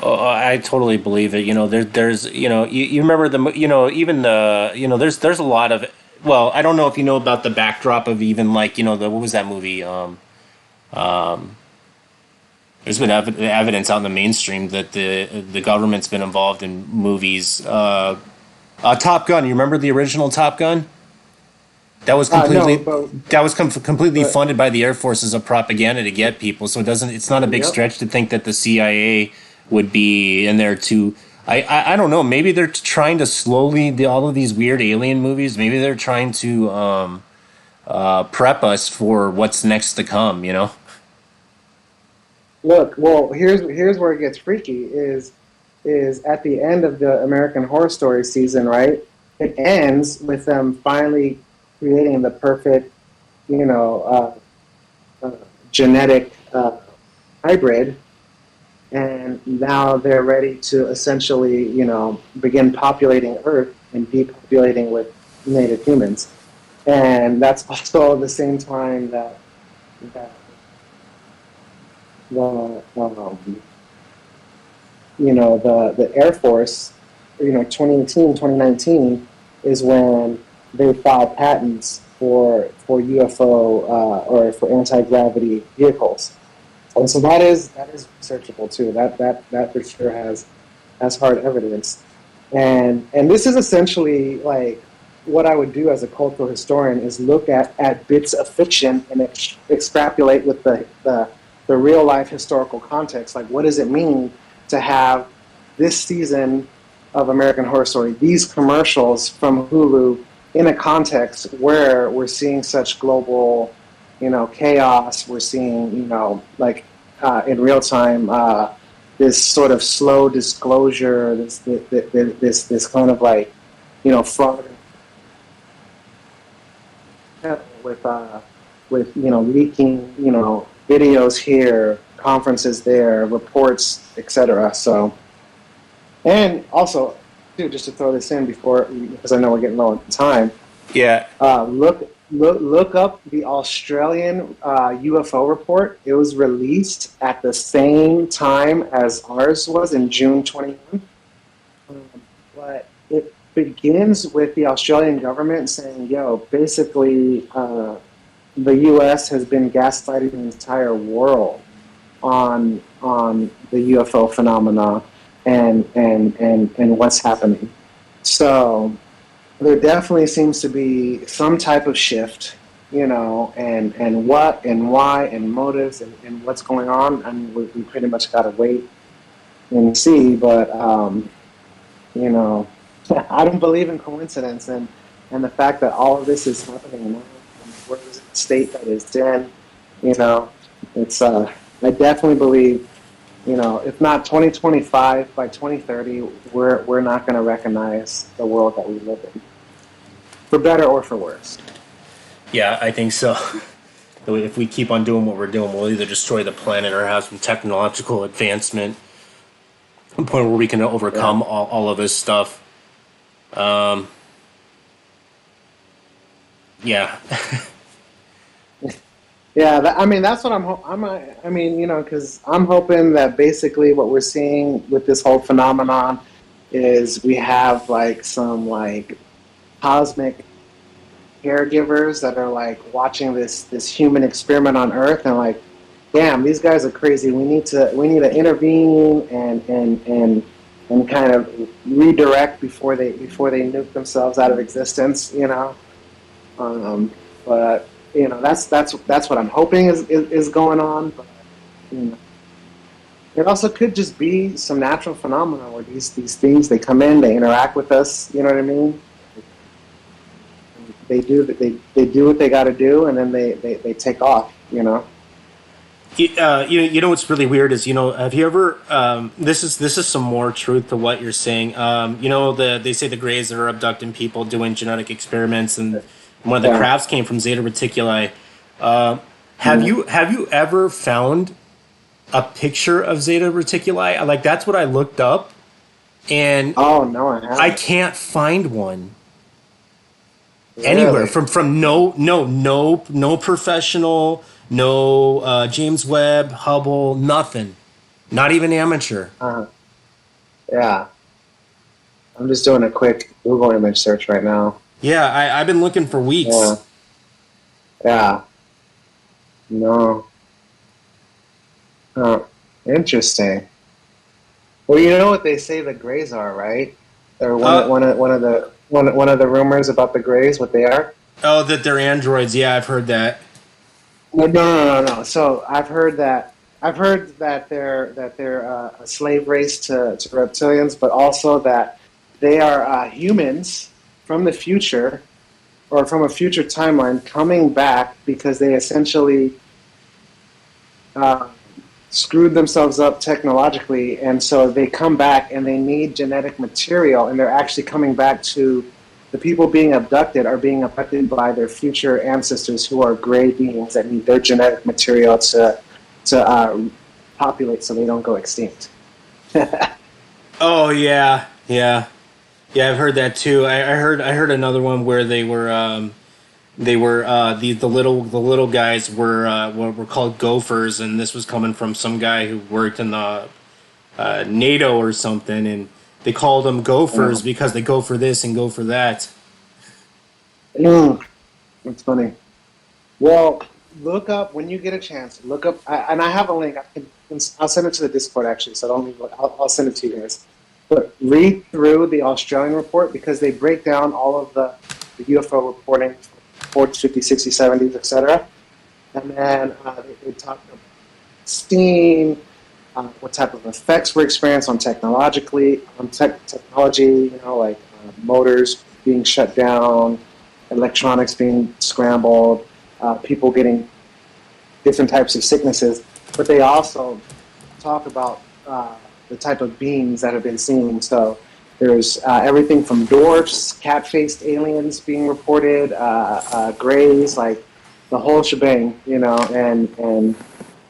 Oh, I totally believe it. There's, you remember even there's a lot of, well, I don't know if you know about the backdrop of, even, like, what was that movie? There's been evidence out in the mainstream that the government's been involved in movies. Top Gun. You remember the original Top Gun? That was No, completely completely but funded by the Air Force as a propaganda to get people. So it's not a big yep. stretch to think that the CIA would be in there to. I don't know. Maybe they're trying to slowly, all of these weird alien movies. Maybe they're trying to prep us for what's next to come. Look, well, here's where it gets freaky. Is at the end of the American Horror Story season, right? It ends with them finally creating the perfect, genetic hybrid, and now they're ready to essentially, begin populating Earth and depopulating with native humans. And that's also the same time that the the Air Force, 2018, 2019 is when they filed patents for UFO or for anti-gravity vehicles. And so that is researchable too. That for sure has as hard evidence. And this is essentially like what I would do as a cultural historian is look at bits of fiction and extrapolate with the real life historical context. Like, what does it mean to have this season of American Horror Story, these commercials from Hulu, in a context where we're seeing such global, chaos. We're seeing, like in real time, this sort of slow disclosure, this kind of like, fraud with leaking, videos here, conferences there, reports, etc. So, and also, too, just to throw this in before, because I know we're getting low on time. Yeah. Look up the Australian UFO report. It was released at the same time as ours was in June 21. But it begins with the Australian government saying, "Yo, basically, the U.S. has been gaslighting the entire world on the UFO phenomena and what's happening." So there definitely seems to be some type of shift, and what and why and motives and what's going on. I mean, we pretty much got to wait and see. But I don't believe in coincidence, and the fact that all of this is happening now, and we're in the state that it's in, it's I definitely believe, if not 2025, by 2030, we're not going to recognize the world that we live in, for better or for worse. Yeah, I think so. If we keep on doing what we're doing, we'll either destroy the planet or have some technological advancement to a point where we can overcome Yeah. all of this stuff. Um, yeah. Yeah, I mean that's what I mean, because I'm hoping that basically what we're seeing with this whole phenomenon is we have like some like cosmic caregivers that are like watching this human experiment on Earth and like, damn, these guys are crazy. We need to intervene and kind of redirect before they nuke themselves out of existence. Um, but that's what I'm hoping is going on. But you know, it also could just be some natural phenomena where these things they come in, they interact with us. You know what I mean? They do what they got to do, and then they take off. You know what's really weird is have you ever this is some more truth to what you're saying. They say the Greys are abducting people doing genetic experiments, and one of the Yeah. crafts came from Zeta Reticuli. Uh, have Mhm. you ever found a picture of Zeta Reticuli? Like that's what I looked up, and Oh no, I I haven't. can't find one anywhere Really? from no professional, no James Webb, Hubble, nothing, not even amateur. Yeah. I'm just doing a quick Google image search right now. Yeah, I've been looking for Yeah. weeks. Yeah. No. Huh. Interesting. Well, you know what they say the Greys are, right? Or Uh one of the rumors about the Greys, what they are. oh, that they're androids. Yeah, I've heard that. No, no, no, no, no. So I've heard that they're a slave race to reptilians, but also that they are humans from the future or from a future timeline coming back because they essentially uh, screwed themselves up technologically, and so they come back and they need genetic material, and they're actually coming back to the people being abducted are being abducted by their future ancestors who are gray beings that need their genetic material to populate so they don't go extinct. Oh yeah, I've heard that too. I heard another one where they were the little guys were called gophers, and this was coming from some guy who worked in the NATO or something, and they called them gophers Oh. because they go for this and go for that. That's funny. Well, look up when you get a chance. Look up, and I have a link. I'll send it to the Discord actually. So don't leave. I'll send it to you guys. But read through the Australian report because they break down all of the UFO reporting from 40s, 50s, 60s, 70s, etc. And then they talk about steam, what type of effects were experienced on technology, like motors being shut down, electronics being scrambled, people getting different types of sicknesses. But they also talk about the type of beings that have been seen. So there's everything from dwarfs, cat-faced aliens being reported, grays, like the whole shebang,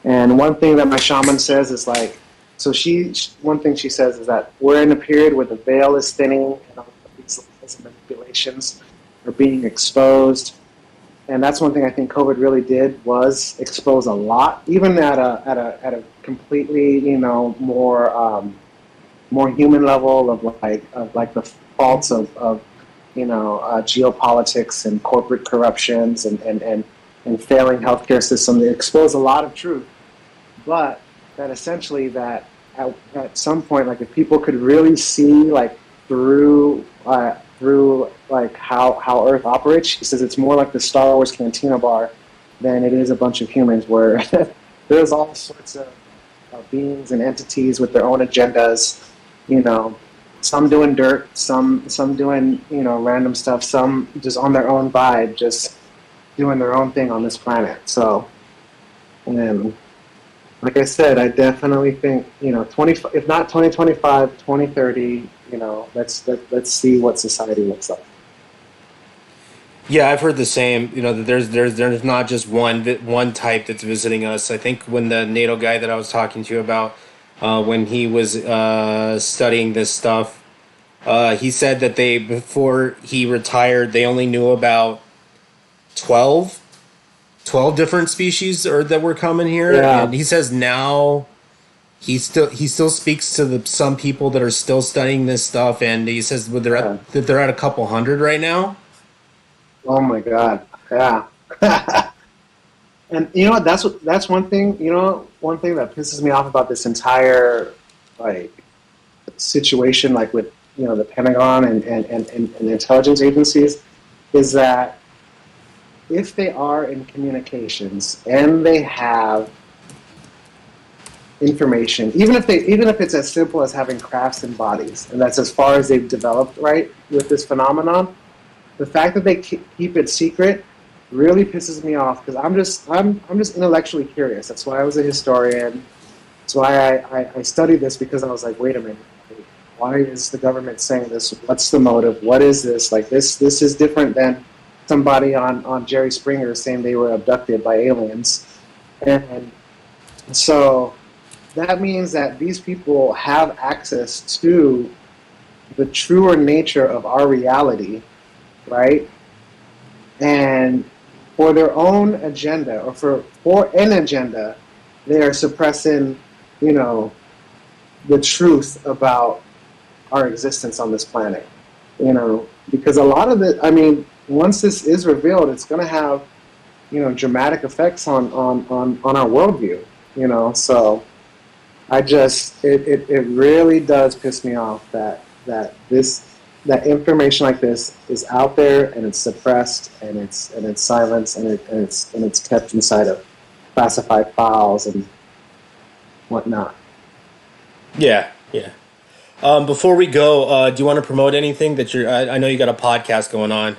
and one thing that my shaman says is like, so one thing she says is that we're in a period where the veil is thinning and all of these lies and manipulations are being exposed. And that's one thing I think COVID really did was expose a lot, even at a completely more human level of like the faults of geopolitics and corporate corruptions and failing healthcare systems. It exposed a lot of truth, but that essentially that at some point, like if people could really see like through like how Earth operates, she says it's more like the Star Wars Cantina bar than it is a bunch of humans where there's all sorts of beings and entities with their own agendas, some doing dirt, some doing random stuff, some just on their own vibe, just doing their own thing on this planet. So, and like I said, I definitely think 20, if not 2025, 2030. Let's see what society looks like. Yeah, I've heard the same. That there's not just one type that's visiting us. I think when the NATO guy that I was talking to you about, when he was studying this stuff, he said that before he retired, they only knew about 12, 12 different species or that were coming here, Yeah, and he says now he still speaks to some people that are still studying this stuff, and he says yeah. that they're at a couple hundred right now. Oh my God. Yeah. And that's one thing. One thing that pisses me off about this entire like situation, like with the Pentagon and intelligence agencies, is that if they are in communications and they have information, even if it's as simple as having crafts and bodies, and that's as far as they've developed, right, with this phenomenon, the fact that they keep it secret really pisses me off because I'm just intellectually curious. That's why I was a historian. That's why I studied this, because I was like, wait a minute, why is the government saying this? What's the motive? What is this? Like this is different than somebody on Jerry Springer saying they were abducted by aliens. And so that means that these people have access to the truer nature of our reality, right? And for their own agenda, or for an agenda, they are suppressing, the truth about our existence on this planet. Because a lot of it, I mean, once this is revealed, it's going to have, dramatic effects on our worldview. So it really does piss me off that information like this is out there and it's suppressed and it's silenced and it's kept inside of classified files and whatnot. Yeah, yeah. Before we go, do you want to promote anything that I know you got a podcast going on.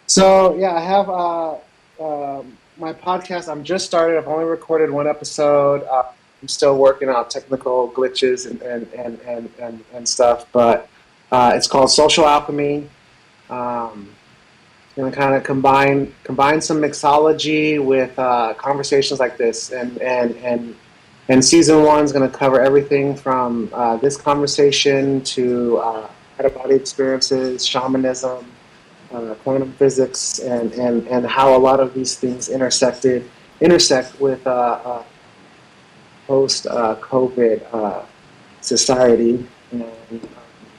So yeah, I have my podcast. I'm just started. I've only recorded one episode. I'm still working out technical glitches and stuff, but it's called Social Alchemy. Going to kind of combine some mixology with conversations like this, and season one is going to cover everything from this conversation to out-of-body experiences, shamanism, quantum physics, and how a lot of these things intersect with post-COVID society. And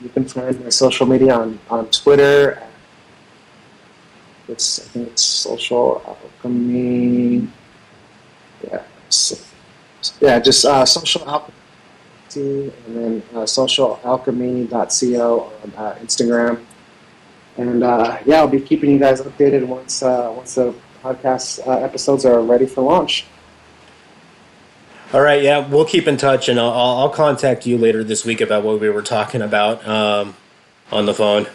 you can find my social media on Twitter. I think it's Social Alchemy. Yeah, just Social Alchemy. and then socialalchemy.co on Instagram. And yeah, I'll be keeping you guys updated once the podcast episodes are ready for launch. All right, yeah, we'll keep in touch, and I'll contact you later this week about what we were talking about on the phone.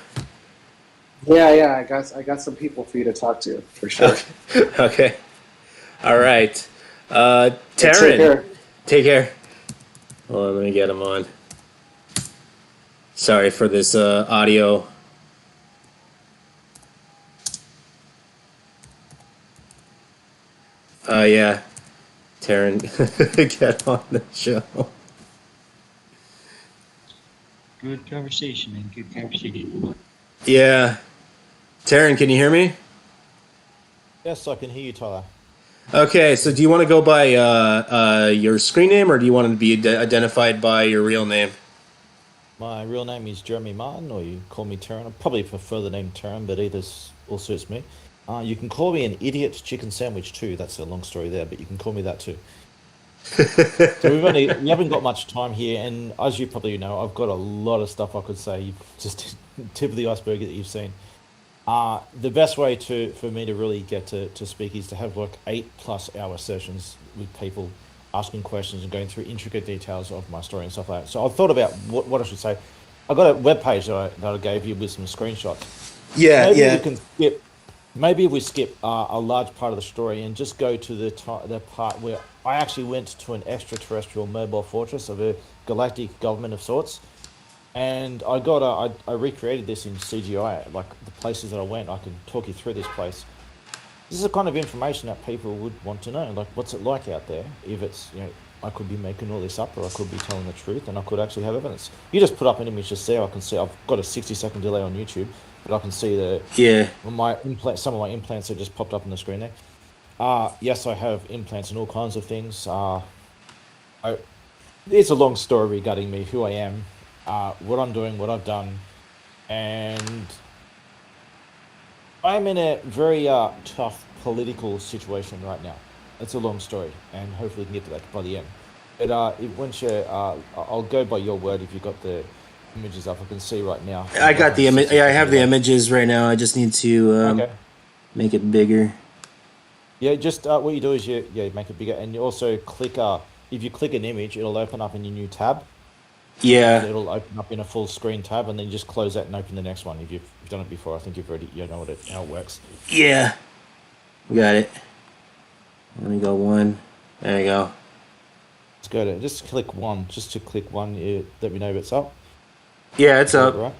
Yeah, yeah, I got some people for you to talk to for sure. Okay. Okay. All right. Take Terran, care. take care. Hold on, let me get him on. Sorry for this audio. Yeah, Terran, get on the show. Good conversation, man. Good conversation. Yeah, Terran, can you hear me? Yes, I can hear you, Tyler. Okay, so do you want to go by your screen name, or do you want to be identified by your real name? My real name is Jeremy Martin, or you call me Terran. I probably prefer the name Terran, but either all suits me. You can call me an idiot chicken sandwich too. That's a long story there, but you can call me that too. So we haven't got much time here, and as you probably know, I've got a lot of stuff I could say. You've just tip of the iceberg that you've seen. The best way for me to really get to speak is to have like 8+ hour sessions with people asking questions and going through intricate details of my story and stuff like that. So I thought about what I should say. I got a web page that I gave you with some screenshots. Yeah, Maybe we yeah. can skip. Maybe we skip a large part of the story and just go to the part where I actually went to an extraterrestrial mobile fortress of a galactic government of sorts, and I recreated this in CGI, like the places that I went. I can talk you through this place. This is the kind of information that people would want to know. Like, what's it like out there? If it's, I could be making all this up, or I could be telling the truth, and I could actually have evidence. You just put up an image just there. I can see. I've got a 60-second delay on YouTube, but I can see Yeah. some of my implants that just popped up on the screen there. Yes, I have implants and all kinds of things. It's a long story regarding me, who I am, what I'm doing, what I've done, and I'm in a very tough political situation right now. It's a long story, and hopefully we can get to that by the end. But once I'll go by your word if you've got the images up. I can see right now. I I've got got my the image. Yeah, I 60 have the delay. images right now. I just need to Okay. make it bigger. Yeah, just what you do is you make it bigger, and you also click. If you click an image, it'll open up in your new tab, and Yeah, it'll open up in a full screen tab, and then you just close that and open the next one. If you've done it before, I think you know how it works. yeah. Got it. Let me go one. There you go. Let's go to just click one, just to click one. Let me know if it's up. Yeah, it's Is that up. right?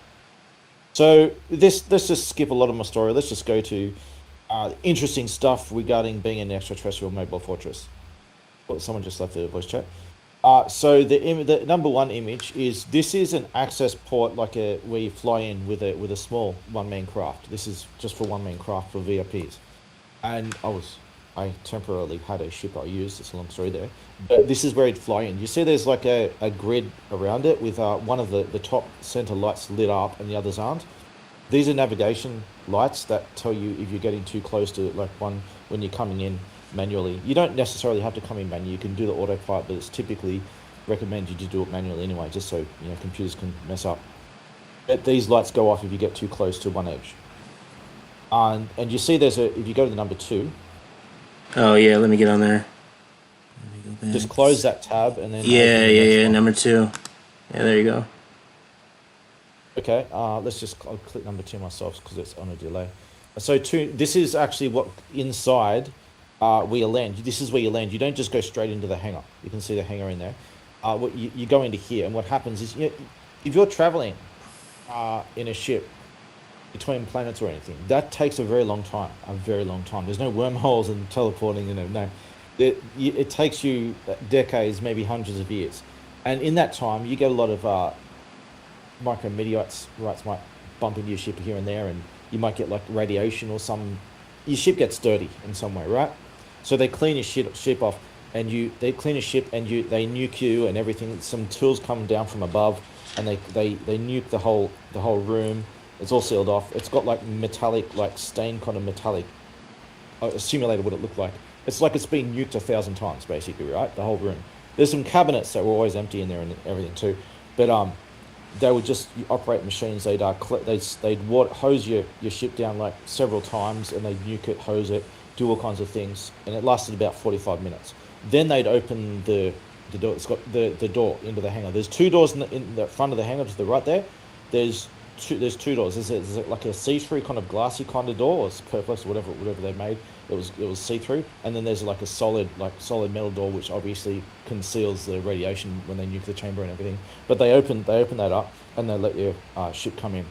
So let's just skip a lot of my story. Let's just go to interesting stuff regarding being an extraterrestrial mobile fortress. Well, someone just left the voice chat. So the number one image is this is an access port like where you fly in with a small one man craft. This is just for one man craft for VIPs, and I temporarily had a ship I used. It's a long story there, but this is where you'd fly in. You see, there's like a grid around it with one of the top center lights lit up and the others aren't. These are navigation lights that tell you if you're getting too close to like one when you're coming in manually. You don't necessarily have to come in manually. You can do the autopilot, but it's typically recommend you to do it manually anyway, just so computers can mess up. But these lights go off if you get too close to one edge. And you see if you go to the number two, Oh yeah, let me get on there. Let me go just back. close that tab and then open Yeah, the yeah, next yeah. one. Number two. Yeah, there you go. Okay, I'll click number two myself because it's on a delay. So two, this is actually what inside where you land. This is where you land. You don't just go straight into the hangar. You can see the hangar in there. What you go into here, and what happens is, if you're traveling in a ship between planets or anything, that takes a very long time. A very long time. There's no wormholes and teleporting. No, it takes you decades, maybe hundreds of years, and in that time, you get a lot of micrometeorites might bump into your ship here and there, and you might get like radiation or some. Your ship gets dirty in some way, right? So they clean your ship off, and they clean your ship, and they nuke you and everything. Some tools come down from above, and they nuke the whole room. It's all sealed off. It's got like metallic, like stained kind of metallic. I simulated what it looked like. It's like it's been nuked 1,000 times, basically, right? The whole room. There's some cabinets that were always empty in there and everything too, but they would just operate machines. They'd hose your ship down like several times, and they'd nuke it, hose it, do all kinds of things, and it lasted about 45 minutes. Then they'd open the door. It's got the door into the hangar. There's two doors in the front of the hangar to the right there. There's two doors. There's like a see-through kind of glassy kind of door, or Perplex or whatever they made. It was see-through, and then there's like a solid metal door which obviously conceals the radiation when they nuke the chamber and everything. But they open that up and they let your ship come in.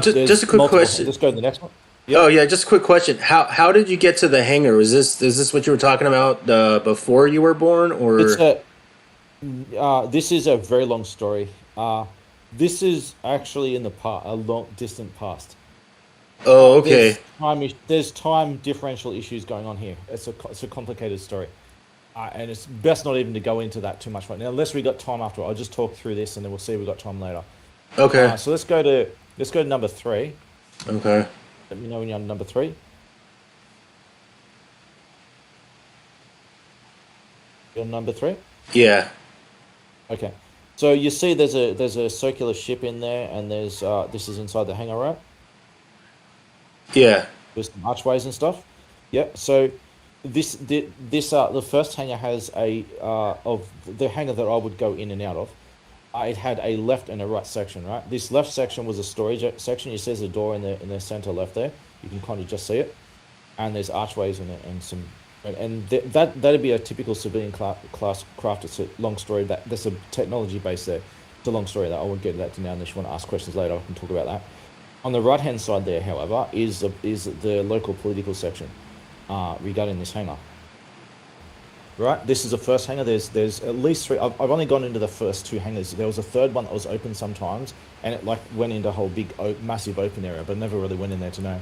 Just a quick question. Let's go to the next one. Oh yeah, just a quick question. How did you get to the hangar? Is this what you were talking about before you were born, or? This is a very long story. This is actually in the a long distant past. Oh, okay. There's time differential issues going on here. It's a complicated story, and it's best not even to go into that too much right now, unless we got time after. I'll just talk through this, and then we'll see if we got time later. Okay. So let's go to number 3. Okay. Let me know when you're on number 3. You're on number 3? Yeah. Okay. So you see there's a circular ship in there, and there's this is inside the hangar, right? Yeah. With some archways and stuff. Yeah. So the first hangar has of the hangar that I would go in and out of. It had a left and a right section, right? This left section was a storage section. You see there's a door in the center left there. You can kind of just see it, and there's archways in it and some, that'd be a typical civilian class craft. It's a long story. There's a technology base there. It's a long story that I won't get into that now. Unless you want to ask questions later, I can talk about that. On the right hand side there, however, is the local political section regarding this hangar. Right, this is the first hangar. There's at least 3. I've only gone into the first 2 hangars. There was a third one that was open sometimes, and it like went into a whole big, massive open area, but never really went in there to know.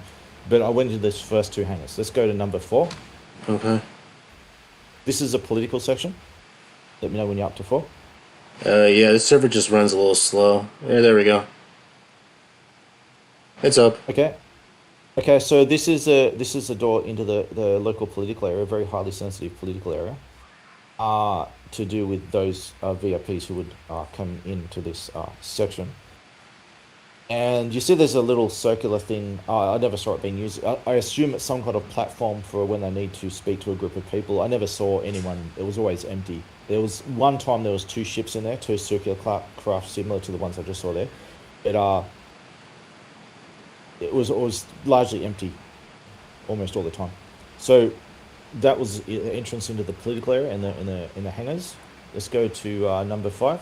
But I went into this first 2 hangars. Let's go to number 4. Okay. This is a political section. Let me know when you're up to 4. Yeah, the server just runs a little slow. Yeah, there we go. It's up. Okay. Okay, so this is a door into the local political area, a very highly sensitive political area, to do with those VIPs who would come into this section. And you see there's a little circular thing. I never saw it being used. I assume it's some kind of platform for when they need to speak to a group of people. I never saw anyone. It was always empty. There was one time there was 2 ships in there, 2 circular craft similar to the ones I just saw there. It was largely empty, almost all the time. So that was the entrance into the political area in the hangars. Let's go to number 5.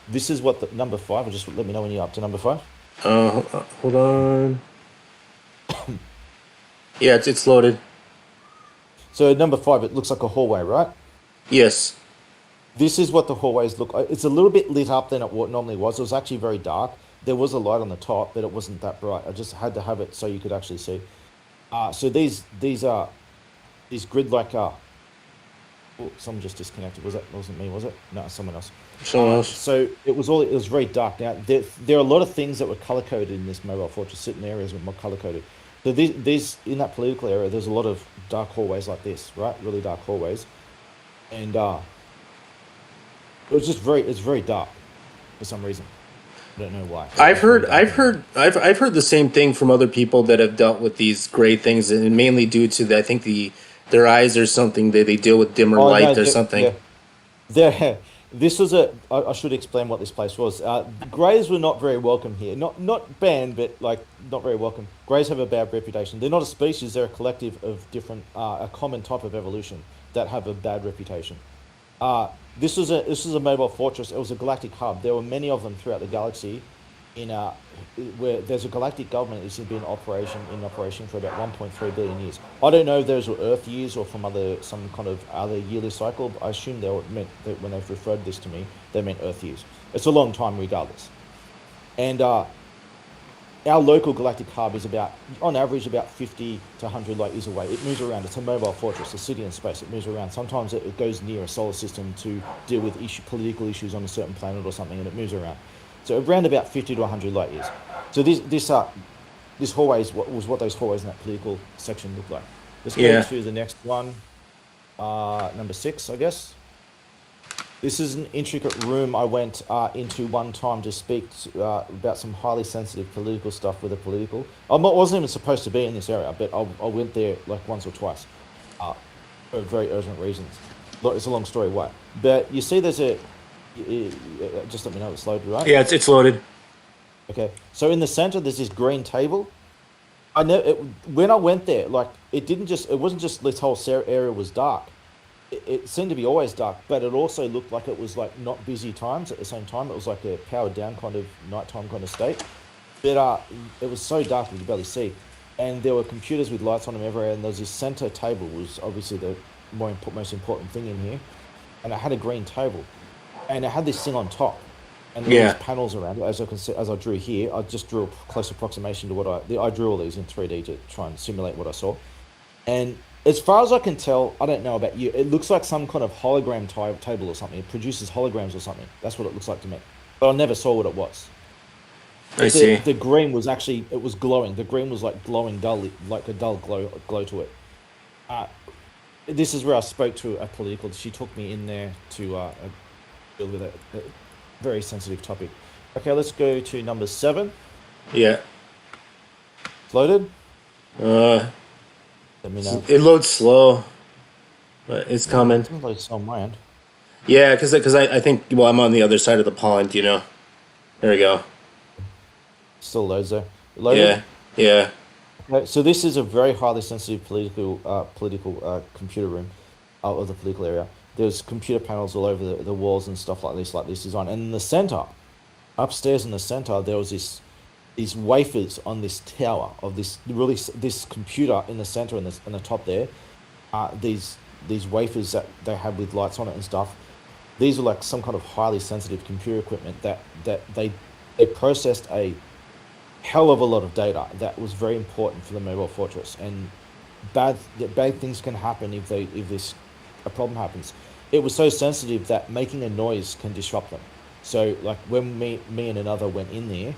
This is what the number 5. Just let me know when you're up to number 5. Hold on. Yeah, it's loaded. So number 5, it looks like a hallway, right? Yes. This is what the hallways look like. It's a little bit lit up than it normally was. It was actually very dark. There was a light on the top, but it wasn't that bright. I just had to have it so you could actually see. So these grid-like. Oh, someone just disconnected. Wasn't me, was it? No, someone else. Someone else. So it was very dark. Now there are a lot of things that were color coded in this mobile fortress. Certain areas were more color coded. So these in that political area, there's a lot of dark hallways like this, right? Really dark hallways, and it's very dark for some reason. I don't know why. I've heard the same thing from other people that have dealt with these gray things, and mainly due to I think their eyes or something. They deal with dimmer light or something. Yeah. This was I should explain what this place was. Greys were not very welcome here. Not banned, but like not very welcome. Greys have a bad reputation. They're not a species. They're a collective of different, a common type of evolution that have a bad reputation. This was a mobile fortress. It was a galactic hub. There were many of them throughout the galaxy. Where there's a galactic government that's been in operation for about 1.3 billion years. I don't know if those were Earth years or from some kind of other yearly cycle. But I assume meant that when they've referred this to me, they meant Earth years. It's a long time regardless. And our local galactic hub is on average about 50 to 100 light years away. It moves around. It's a mobile fortress, a city in space. It moves around. Sometimes it goes near a solar system to deal with political issues on a certain planet or something, and it moves around. So around about 50 to 100 light years. So this hallway was what those hallways in that political section looked like. Let's go to the next one. Number 6, I guess. This is an intricate room I went into one time to speak about some highly sensitive political stuff with a political. Wasn't even supposed to be in this area, but I went there like once or twice uh, for very urgent reasons. Look, it's a long story why. But you see, just let me know it's loaded, right? Yeah, it's loaded. Okay. So in the center, there's this green table. I know when I went there, like it wasn't just this whole area was dark. It seemed to be always dark, but it also looked like it was like not busy times at the same time. It was like a powered down kind of nighttime kind of state. But it was so dark you could barely see, and there were computers with lights on them everywhere. And there was this center table, was obviously the most important thing in here, and it had a green table, and it had this thing on top, and there were Yeah. these panels around it. As I can see, as I drew here, I just drew a close approximation to what I drew all these in 3D to try and simulate what I saw. And as far as I can tell, I don't know about you, it looks like some kind of hologram table or something. It produces holograms or something. That's what it looks like to me. But I never saw what it was. I But see. the green was actually, it was glowing. The green was like glowing dull, like a dull glow to it. Uh, this is where I spoke to a political. She took me in there to deal with a very sensitive topic. Okay, let's go to number 7. Yeah. It's loaded. Uh, Let me know. it loads slow, but it's coming. It's loaded on my end. Yeah, because I think, well, I'm on the other side of the pond, you know. There we go. Still loads there. Loaded. Yeah. Yeah. Okay, so this is a very highly sensitive political computer room of the political area. There's computer panels all over the walls and stuff like this design. And in the center, upstairs in the center, there was these wafers on this tower of this computer in the center and the top there. These wafers that they had with lights on it and stuff. These are like some kind of highly sensitive computer equipment that they processed a hell of a lot of data that was very important for the mobile fortress, and bad bad things can happen if this a problem happens. It was so sensitive that making a noise can disrupt them. So like when me and another went in there,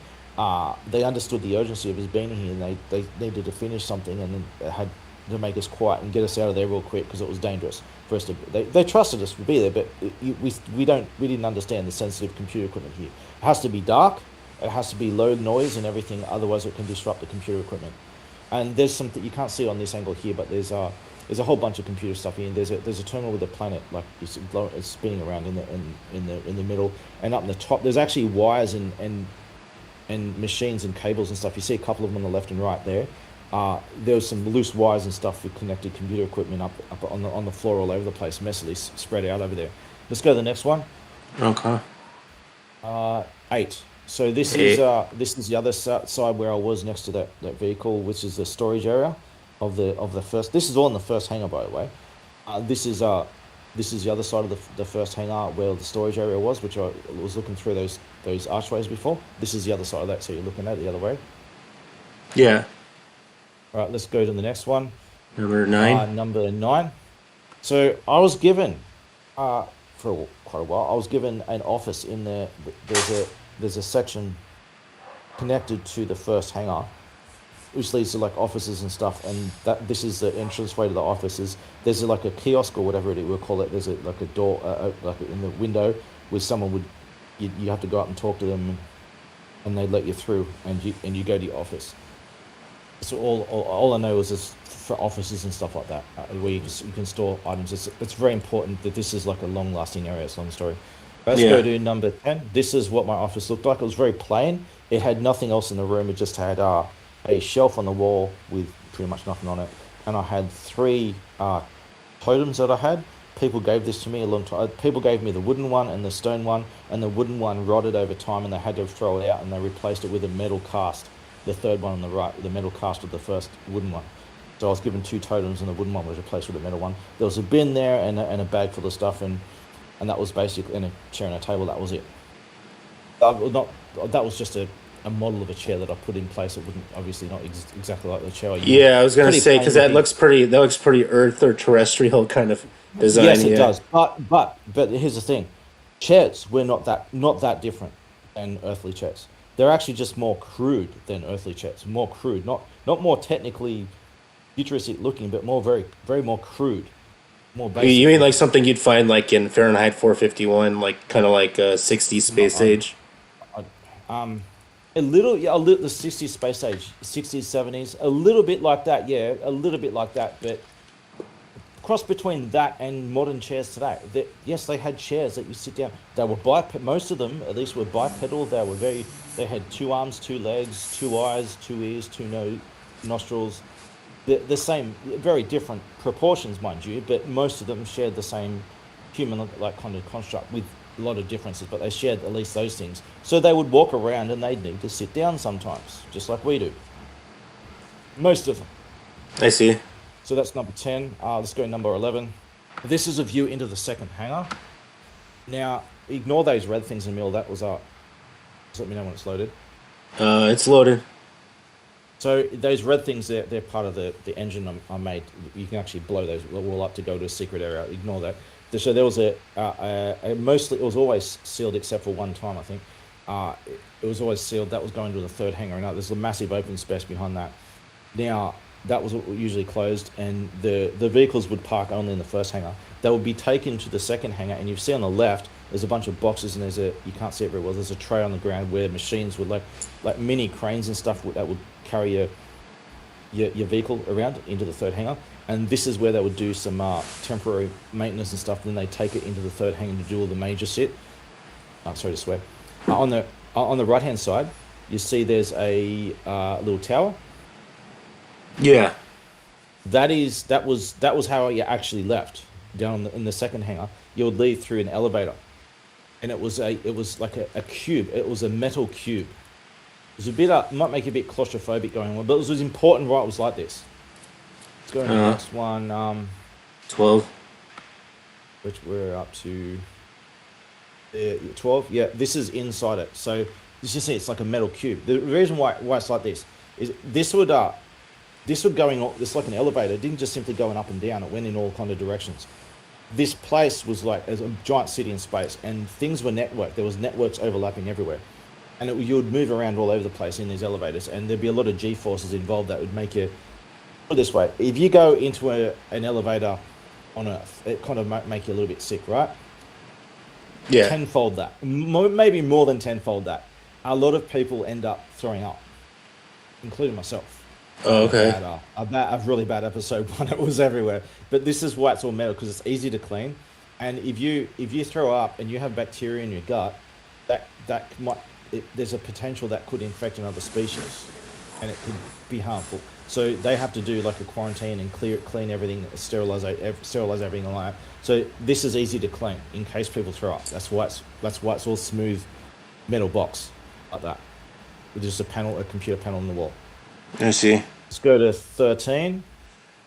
they understood the urgency of us being here, and they needed to finish something, and then had to make us quiet and get us out of there real quick because it was dangerous for us to. They trusted us to be there, but we didn't understand the sensitive computer equipment here. It has to be dark. It has to be low noise and everything, otherwise it can disrupt the computer equipment. And there's something you can't see on this angle here, but there's a whole bunch of computer stuff here. And there's a terminal with a planet like it's spinning around in the middle, and up in the top there's actually wires and machines and cables and stuff. You see a couple of them on the left and right there. There's some loose wires and stuff with connected computer equipment up on the floor all over the place, messily spread out over there. Let's go to the next one. Okay. 8. So this is the other side where I was next to that vehicle, which is the storage area of the first. This is all in the first hangar, by the way. This is the other side of the first hangar where the storage area was, which I was looking through those archways before. This is the other side of that, so you're looking at it the other way. Yeah. All right, let's go to the next one. Number 9. Number 9. So I was given, for quite a while, I was given an office in there. There's a section connected to the first hangar, which leads to like offices and stuff. And this is the entrance way to the offices. There's like a kiosk or whatever we'll call it. There's like a door, like in the window, where someone you have to go up and talk to them, and they let you through, and you go to your office. So all I know is this for offices and stuff like that, where you can store items. It's very important that this is like a long lasting area. It's a long story. Let's go to number 10. This is what my office looked like. It was very plain. It had nothing else in the room. It just had a shelf on the wall with pretty much nothing on it. And I had 3 totems that I had. People gave this to me a long time. People gave me the wooden one and the stone one, and the wooden one rotted over time, and they had to throw it out, and they replaced it with a metal cast. The third one on the right, the metal cast of the first wooden one. So I was given 2 totems, and the wooden one was replaced with a metal one. There was a bin there and a bag full of stuff, and that was basically in a chair and a table. That was it. That was just a model of a chair that I put in place. It wouldn't obviously not exactly like the chair I used. Yeah, I was gonna Pretty say plain because that looking. looks pretty Earth or terrestrial kind of design. Yes, it Yeah. does. But here's the thing: chairs were not that different than earthly chairs. They're actually just more crude than earthly chairs. More crude, not more technically futuristic looking, but more very more crude. more You basic. mean like something you'd find like in Fahrenheit 451, like kind of like a 60s Not, space age? a little, yeah, the 60s space age, 60s, 70s, a little bit like that, yeah, a little bit like that, but cross between that and modern chairs today. Yes, they had chairs that you sit down. They were most of them, at least, were bipedal. They had two arms, two legs, two eyes, two ears, two nostrils. The same, very different proportions, mind you, but most of them shared the same human like kind of construct with a lot of differences, but they shared at least those things. So they would walk around and they'd need to sit down sometimes, just like we do. Most of them. I see. So that's number 10. Let's go to number 11. This is a view into the second hangar. Now, ignore those red things in the middle. That was up. Just let me know when it's loaded. It's loaded. So those red things, they're part of the engine I made. You can actually blow those all up to go to a secret area. Ignore that. So there was mostly, it was always sealed except for one time, I think. It was always sealed. That was going to the third hangar. And there's a massive open space behind that. Now, that was usually closed, and the vehicles would park only in the first hangar. They would be taken to the second hangar, and you see on the left, there's a bunch of boxes, and you can't see it very well. There's a tray on the ground where machines would like mini cranes and stuff that would carry your vehicle around into the third hangar. And this is where they would do some temporary maintenance and stuff. Then they take it into the third hangar to do all the major shit. Sorry to swear. On the right hand side, you see there's a little tower. Yeah. That was how you actually left down in the second hangar. You would leave through an elevator, and it was like a cube. It was a metal cube. It was a bit might make you a bit claustrophobic going on, but it was important. Right, it was like this. Let's go to the next one. 12. Which we're up to. 12. Yeah, this is inside it. So you see, it's like a metal cube. The reason why it's like this is this would going on. It's like an elevator. It didn't just simply going up and down. It went in all kind of directions. This place was like as a giant city in space, and things were networked. There was networks overlapping everywhere, and you would move around all over the place in these elevators, and there'd be a lot of G forces involved that would make you. Put it this way: if you go into an elevator on Earth, it kind of make you a little bit sick, right? Yeah. Tenfold that, maybe more than tenfold that. A lot of people end up throwing up, including myself. Oh, okay. A really bad episode one. It was everywhere. But this is why it's all metal, because it's easy to clean. And if you throw up and you have bacteria in your gut, there's a potential that could infect another species, and it could be harmful. So they have to do like a quarantine and clean everything, sterilize everything like that. So this is easy to clean in case people throw up. That's why it's all smooth metal box like that, with just a computer panel on the wall. I see. Let's go to 13.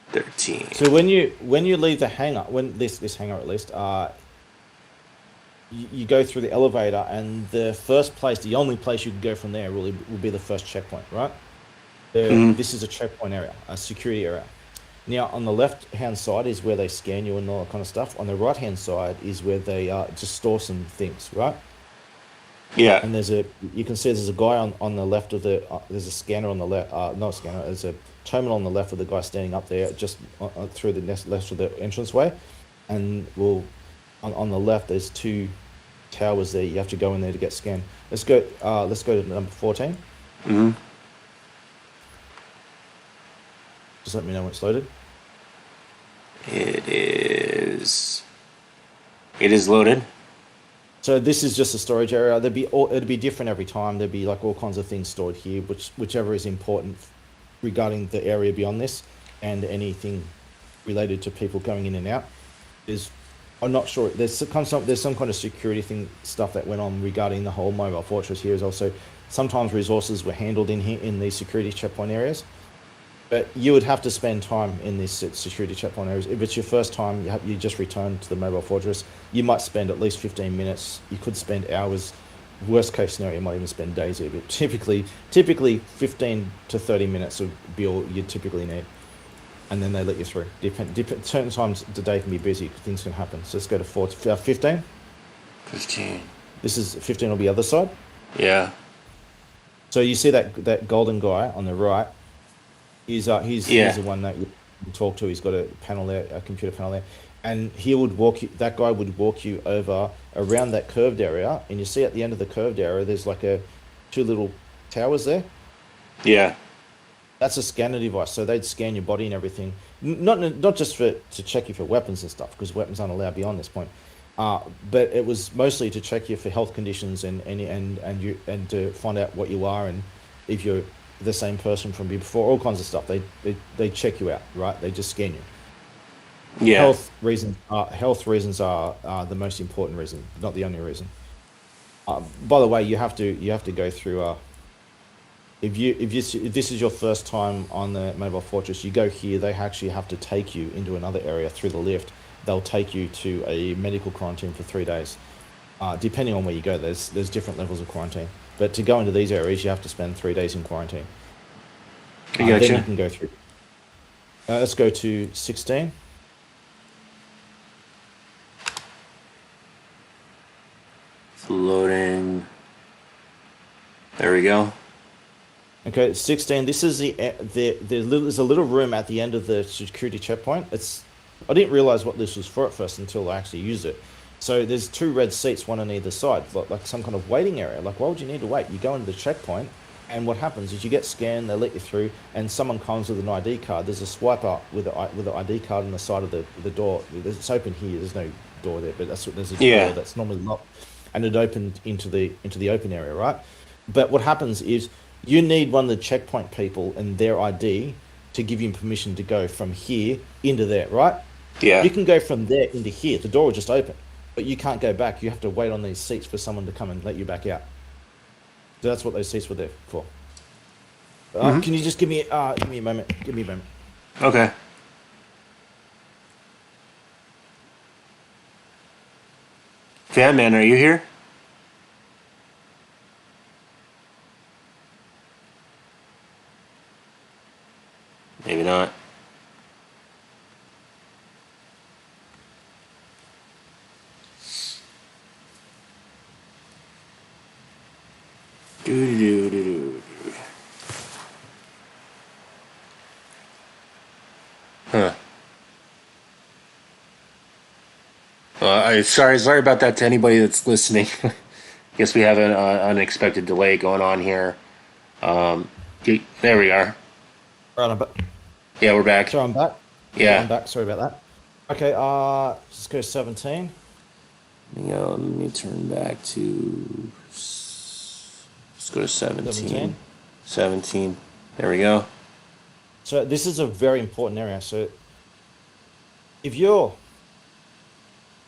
13. So when you leave the hangar, when this hangar at least, you go through the elevator, and the only place you can go from there really will be the first checkpoint, right? This is a checkpoint area, a security area. Now on the left hand side is where they scan you and all that kind of stuff. On the right hand side is where they just store some things, right? Yeah. And you can see there's a guy on the left of there's a scanner on the left, not a scanner, there's a terminal on the left of the guy standing up there just through the left of the entranceway. And on the left, there's two towers there. You have to go in there to get scanned. Let's go to number 14. Mm-hmm. Just let me know when it's loaded. It is loaded. So this is just a storage area. It'd be different every time. There'd be like all kinds of things stored here, whichever is important regarding the area beyond this, and anything related to people going in and out. I'm not sure. There's some kind of security stuff that went on regarding the whole mobile fortress here. Is also sometimes resources were handled in here in these security checkpoint areas. But you would have to spend time in these security checkpoint areas. If it's your first time, you just return to the mobile fortress, you might spend at least 15 minutes. You could spend hours. Worst case scenario, you might even spend days here. But typically 15 to 30 minutes would be all you typically need. And then they let you through. Certain times the day can be busy. Things can happen. So let's go to 15. 15. This is 15 will be the other side. Yeah. So you see that golden guy on the right. He's the one that you talk to. He's got a panel there, a computer panel there. and he would walk you. That guy would walk you over around that curved area, and you see at the end of the curved area, there's like two little towers there. Yeah. That's a scanner device, so they'd scan your body and everything. Not just to check you for weapons and stuff, because weapons aren't allowed beyond this point. But it was mostly to check you for health conditions and to find out what you are and if you're the same person from before, all kinds of stuff. They check you out, right? They just scan you. Yeah. Health reasons are the most important reason, not the only reason. By the way, you have to go through. If this is your first time on the Mobile Fortress, you go here. They actually have to take you into another area through the lift. They'll take you to a medical quarantine for 3 days. Depending on where you go, there's different levels of quarantine. But to go into these areas, you have to spend 3 days in quarantine. I gotcha. Then you can go through. Let's go to 16. It's loading. There we go. Okay, 16. This is there's a little room at the end of the security checkpoint. I didn't realize what this was for at first until I actually used it. So there's 2 red seats, one on either side, like some kind of waiting area. Like, why would you need to wait? You go into the checkpoint, and what happens is you get scanned, they let you through, and someone comes with an ID card. There's a swiper with an ID card on the side of the door. It's open here. There's no door there, but there's a door that's normally locked, and it opened into the open area, right? But what happens is you need one of the checkpoint people and their ID to give you permission to go from here into there, right? Yeah. You can go from there into here. The door will just open, but you can't go back. You have to wait on these seats for someone to come and let you back out. So that's what those seats were there for. Can you just give me a moment? Give me a moment. Okay. Fan Man, are you here? Maybe not. Do. Huh. Sorry about that to anybody that's listening. Guess we have an unexpected delay going on here. There we are. Right, I'm back. Yeah, we're back. So I'm back. Yeah. I'm back. Sorry about that. Okay, let's go 17. Let me turn back to. Let's go to 17. 17. There we go. So this is a very important area. So if you're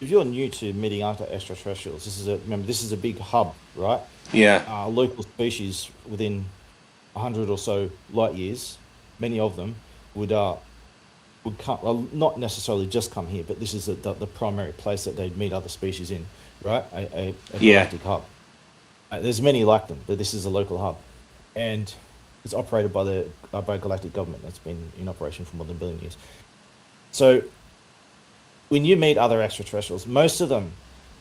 new to meeting other extraterrestrials, this is a big hub, right? Yeah. Local species within 100 or so light years, many of them would come. Well, not necessarily just come here, but this is the primary place that they'd meet other species in, right? A galactic hub. There's many like them, but this is a local hub, and it's operated by the galactic government. That's been in operation for more than 1 billion years. So when you meet other extraterrestrials, most of them,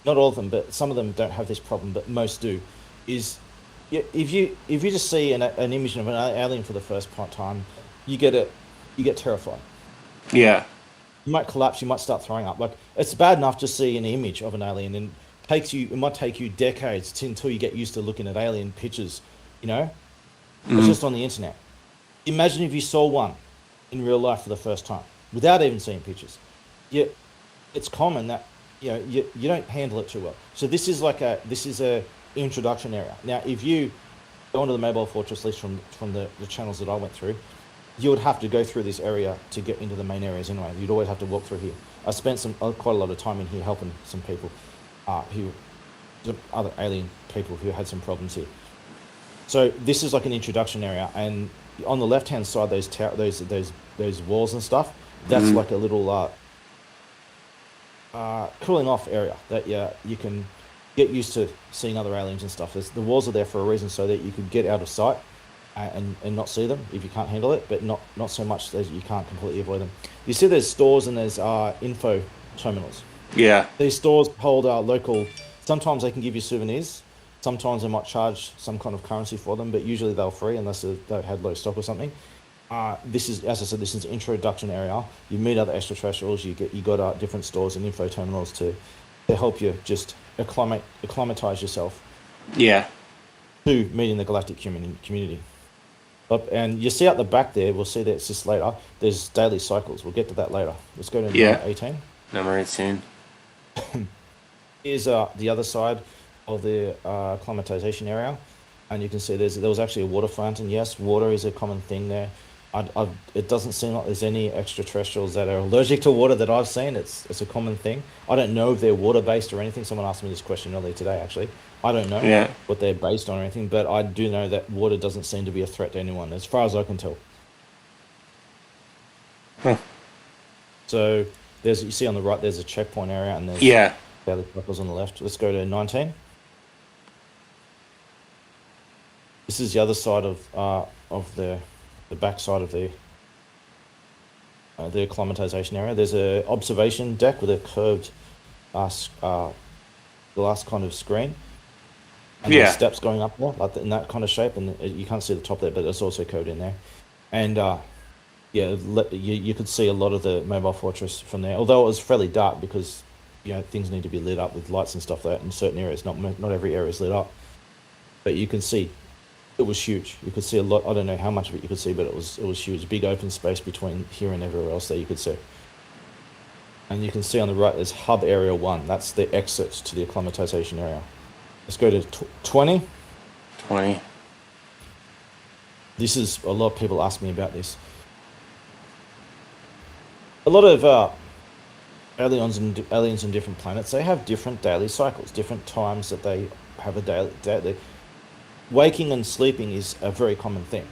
not all of them, but some of them don't have this problem, but most do, is if you just see an image of an alien for the first time, you get terrified. Yeah. You might collapse. You might start throwing up. Like, it's bad enough to see an image of an alien, and it might take you decades until you get used to looking at alien pictures. It's just on the internet. Imagine if you saw one in real life for the first time without even seeing pictures. It's common that you don't handle it too well. So this is a introduction area. Now, if you go into the Mobile Fortress list from the channels that I went through, you would have to go through this area to get into the main areas anyway. You'd always have to walk through here. I spent quite a lot of time in here helping some people, other alien people who had some problems here. So this is like an introduction area, and on the left-hand side, those walls and stuff, that's like a little cooling off area that you can get used to seeing other aliens and stuff. The walls are there for a reason, so that you could get out of sight and not see them if you can't handle it, but not so much that you can't completely avoid them. You see there's stores and there's info terminals. Yeah. These stores hold local. Sometimes they can give you souvenirs. Sometimes they might charge some kind of currency for them, but usually they're free unless they had low stock or something. This is, as I said, this is introduction area. You meet other extraterrestrials. You got different stores and info terminals to help you just acclimatize yourself Yeah. to meeting the galactic community. And you see out the back there, we'll see that it's just later. There's daily cycles. We'll get to that later. Let's go to Yeah. 18. Number 18. Here's the other side of the acclimatization area, and you can see there was actually a water fountain. Yes, water is a common thing there. It doesn't seem like there's any extraterrestrials that are allergic to water that I've seen. It's a common thing. I don't know if they're water based or anything. Someone asked me this question earlier today. Actually, I don't know Yeah. what they're based on or anything, but I do know that water doesn't seem to be a threat to anyone, as far as I can tell. Huh. So you see on the right, there's a checkpoint area, and there's Yeah. daily cycles on the left. Let's go to 19. This is the other side of the back side of the acclimatization area. There's a observation deck with a curved glass kind of screen. And Yeah. there's steps going up there, like in that kind of shape, and you can't see the top there, but it's also code in there. And yeah, you could see a lot of the mobile fortress from there, although it was fairly dark because things need to be lit up with lights and stuff like that in certain areas. Not every area is lit up, but you can see it was huge. You could see a lot. I don't know how much of it you could see, but it was huge. Big open space between here and everywhere else that you could see. And you can see on the right, there's hub area 1. That's the exit to the acclimatization area. Let's go to 20. 20. This is, a lot of people ask me about this. A lot of aliens in different planets, they have different daily cycles, different times that they have a daily. Waking and sleeping is a very common thing.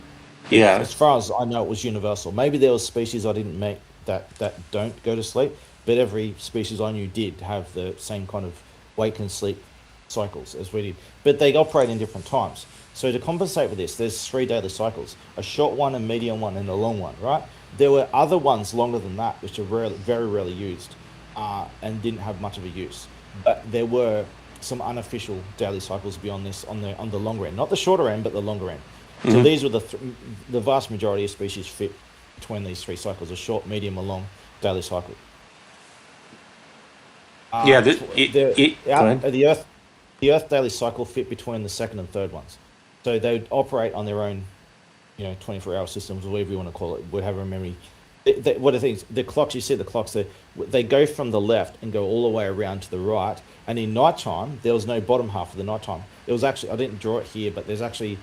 Yeah. As far as I know, it was universal. Maybe there was species I didn't meet that don't go to sleep, but every species I knew did have the same kind of wake and sleep cycles as we did. But they operate in different times. So to compensate for this, there's 3 daily cycles: a short one, a medium one, and a long one. Right? There were other ones longer than that, which are very rarely used, and didn't have much of a use. But there were some unofficial daily cycles beyond this on the longer end, not the shorter end, but the longer end. Mm-hmm. So these were the vast majority of species fit between these 3 cycles: a short, medium, or long daily cycle. Yeah. Go ahead. The Earth daily cycle fit between the second and third ones, so they would operate on their own, 24-hour systems, or whatever you want to call it, would have a memory. What are things? The clocks, you see the clocks, they go from the left and go all the way around to the right. And in nighttime, there was no bottom half of the nighttime. It was actually, I didn't draw it here, but there's actually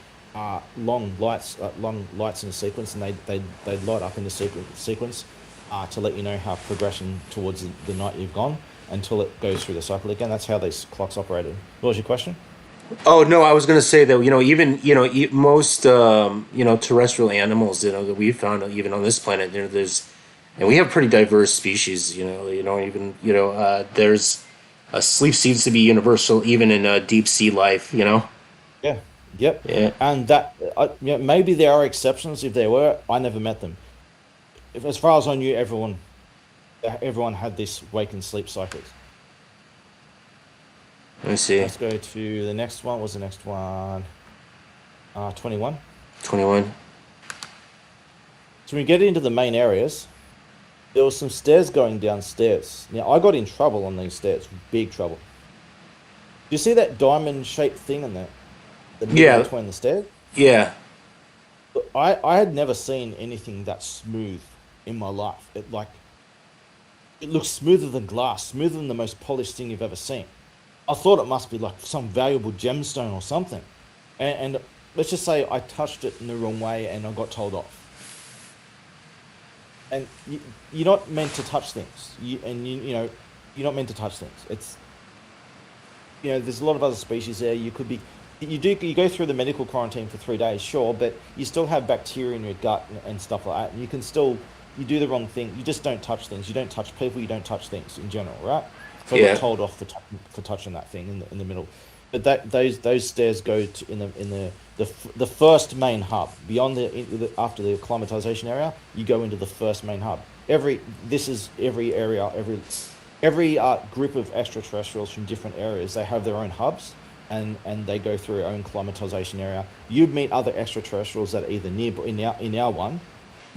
long lights in a sequence, and they light up in the sequence to let you know how progression towards the night you've gone until it goes through the cycle again. That's how these clocks operated. What was your question? Oh no, I was going to say that even most terrestrial animals that we found even on this planet, and we have pretty diverse species. There's sleep seems to be universal even in deep sea life. Yeah. Yep. Yeah. And that maybe there are exceptions. If there were, I never met them. As far as I knew, everyone had this wake and sleep cycles. Let me see. Let's go to the next one. What was the next one? 21. 21. So when we get into the main areas, there was some stairs going downstairs. Now, I got in trouble on these stairs. Big trouble. Do you see that diamond-shaped thing in there? The middle between the stairs? Yeah. I had never seen anything that smooth in my life. It looks smoother than glass, smoother than the most polished thing you've ever seen. I thought it must be like some valuable gemstone or something. And let's just say I touched it in the wrong way and I got told off. And you're not meant to touch things. You're not meant to touch things. It's, there's a lot of other species there. You go through the medical quarantine for 3 days, sure, but you still have bacteria in your gut and stuff like that. And you do the wrong thing. You just don't touch things. You don't touch people. You don't touch things in general, right? So I got told off for touching that thing in the middle. But those stairs go to in the first main hub. Beyond after the acclimatization area, you go into the first main hub. Every area, every group of extraterrestrials from different areas, they have their own hubs, and they go through their own acclimatization area. You meet other extraterrestrials that are either near in our one,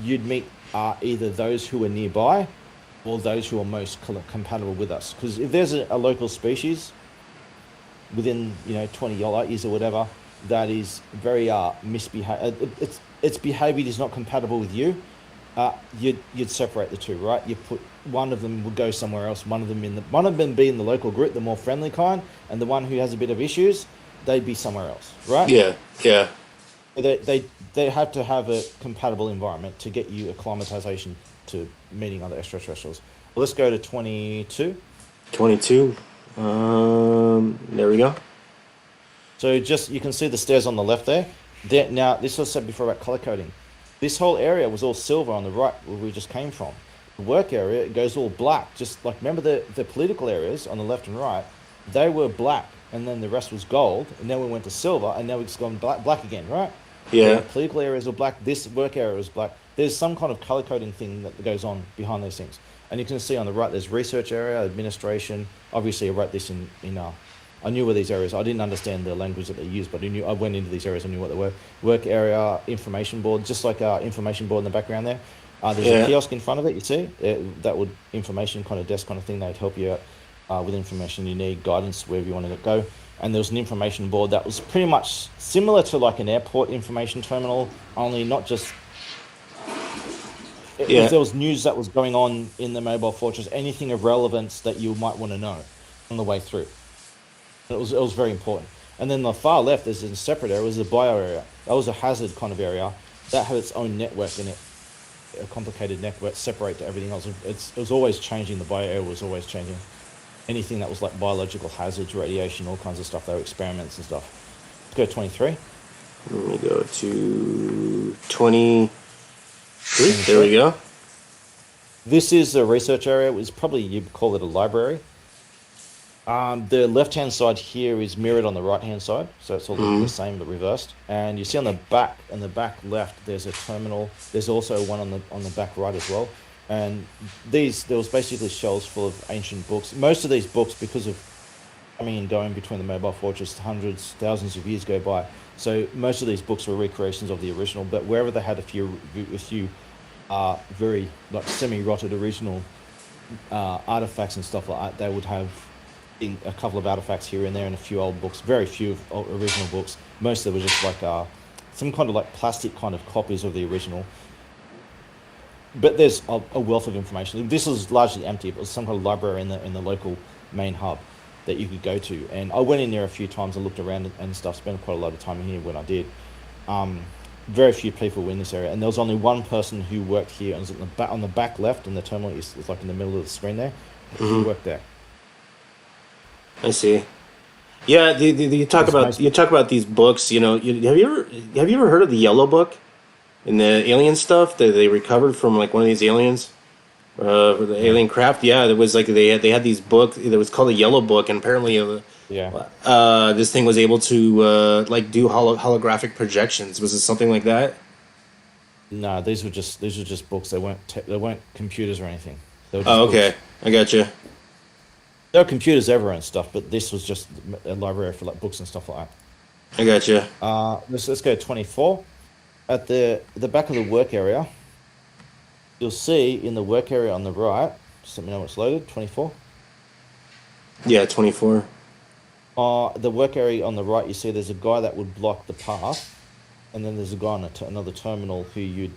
you'd meet either those who are nearby or those who are most compatible with us. Because if there's a local species within 20 light years or whatever that is very its behavior is not compatible with you, you'd separate the two, right? You put one of them would go somewhere else, one of them be in the local group, the more friendly kind, and the one who has a bit of issues, they'd be somewhere else, right? Yeah, yeah. They have to have a compatible environment to get you acclimatization to meeting other extraterrestrials. Well, let's go to 22. 22. There we go. So you can see the stairs on the left there. Now, this was said before about color coding. This whole area was all silver on the right where we just came from. The work area, it goes all black. Just like, remember the political areas on the left and right, they were black, and then the rest was gold, and then we went to silver, and now we've gone black again, right? Yeah. The political areas were black, this work area was black. There's some kind of color coding thing that goes on behind these things. And you can see on the right, there's research area, administration. Obviously, I wrote this in I knew where these areas. I didn't understand the language that they used, but I went into these areas. I knew what they were. Work area, information board, just like our information board in the background there. There's a kiosk in front of it. You see that would information kind of desk kind of thing. They'd help you out with information you need, guidance wherever you wanted to go. And there was an information board that was pretty much similar to like an airport information terminal, only not just. If there was news that was going on in the mobile fortress, anything of relevance that you might want to know on the way through. It was very important. And then the far left, there's a separate area, was the bio area. That was a hazard kind of area. That had its own network in it, a complicated network, separate to everything else. It was always changing. The bio area was always changing. Anything that was like biological hazards, radiation, all kinds of stuff. They were experiments and stuff. Let's go 23. Let me go to 23. There we go. This is the research area. It's probably, you'd call it a library. The left-hand side here is mirrored on the right-hand side, so it's all the same but reversed. And you see on the back left, there's a terminal. There's also one on the back right as well. And there was basically shelves full of ancient books. Most of these books, because of coming and going between the mobile fortress, hundreds, thousands of years go by. So most of these books were recreations of the original. But wherever they had a few very like semi-rotted original artifacts and stuff like that, they would have a couple of artifacts here and there and a few old books, very few original books. Most of them were just like some kind of like plastic kind of copies of the original. But there's a wealth of information. This was largely empty. It was some kind of library in the local main hub that you could go to. And I went in there a few times and looked around and stuff. Spent quite a lot of time in here when I did. Very few people were in this area, and there was only one person who worked here. And it was on the back left, and the terminal is like in the middle of the screen there. Who worked there? I see. Yeah, you talk about these books. You know, have you ever heard of the Yellow Book and the alien stuff that they recovered from like one of these aliens, for the alien craft? Yeah, there was like they had these books. It was called the Yellow Book, and apparently, this thing was able to like do holographic projections. Was it something like that? No, these were just books. They weren't computers or anything. They were Oh, just okay, books. I got you. There were computers everywhere and stuff, but this was just a library for like books and stuff like I got you. that. Let's go 24. At the back of the work area, you'll see in the work area on the right. Just let me know when it's loaded. 24. Yeah, 24. The work area on the right, you see there's a guy that would block the path, and then there's a guy on another terminal who you'd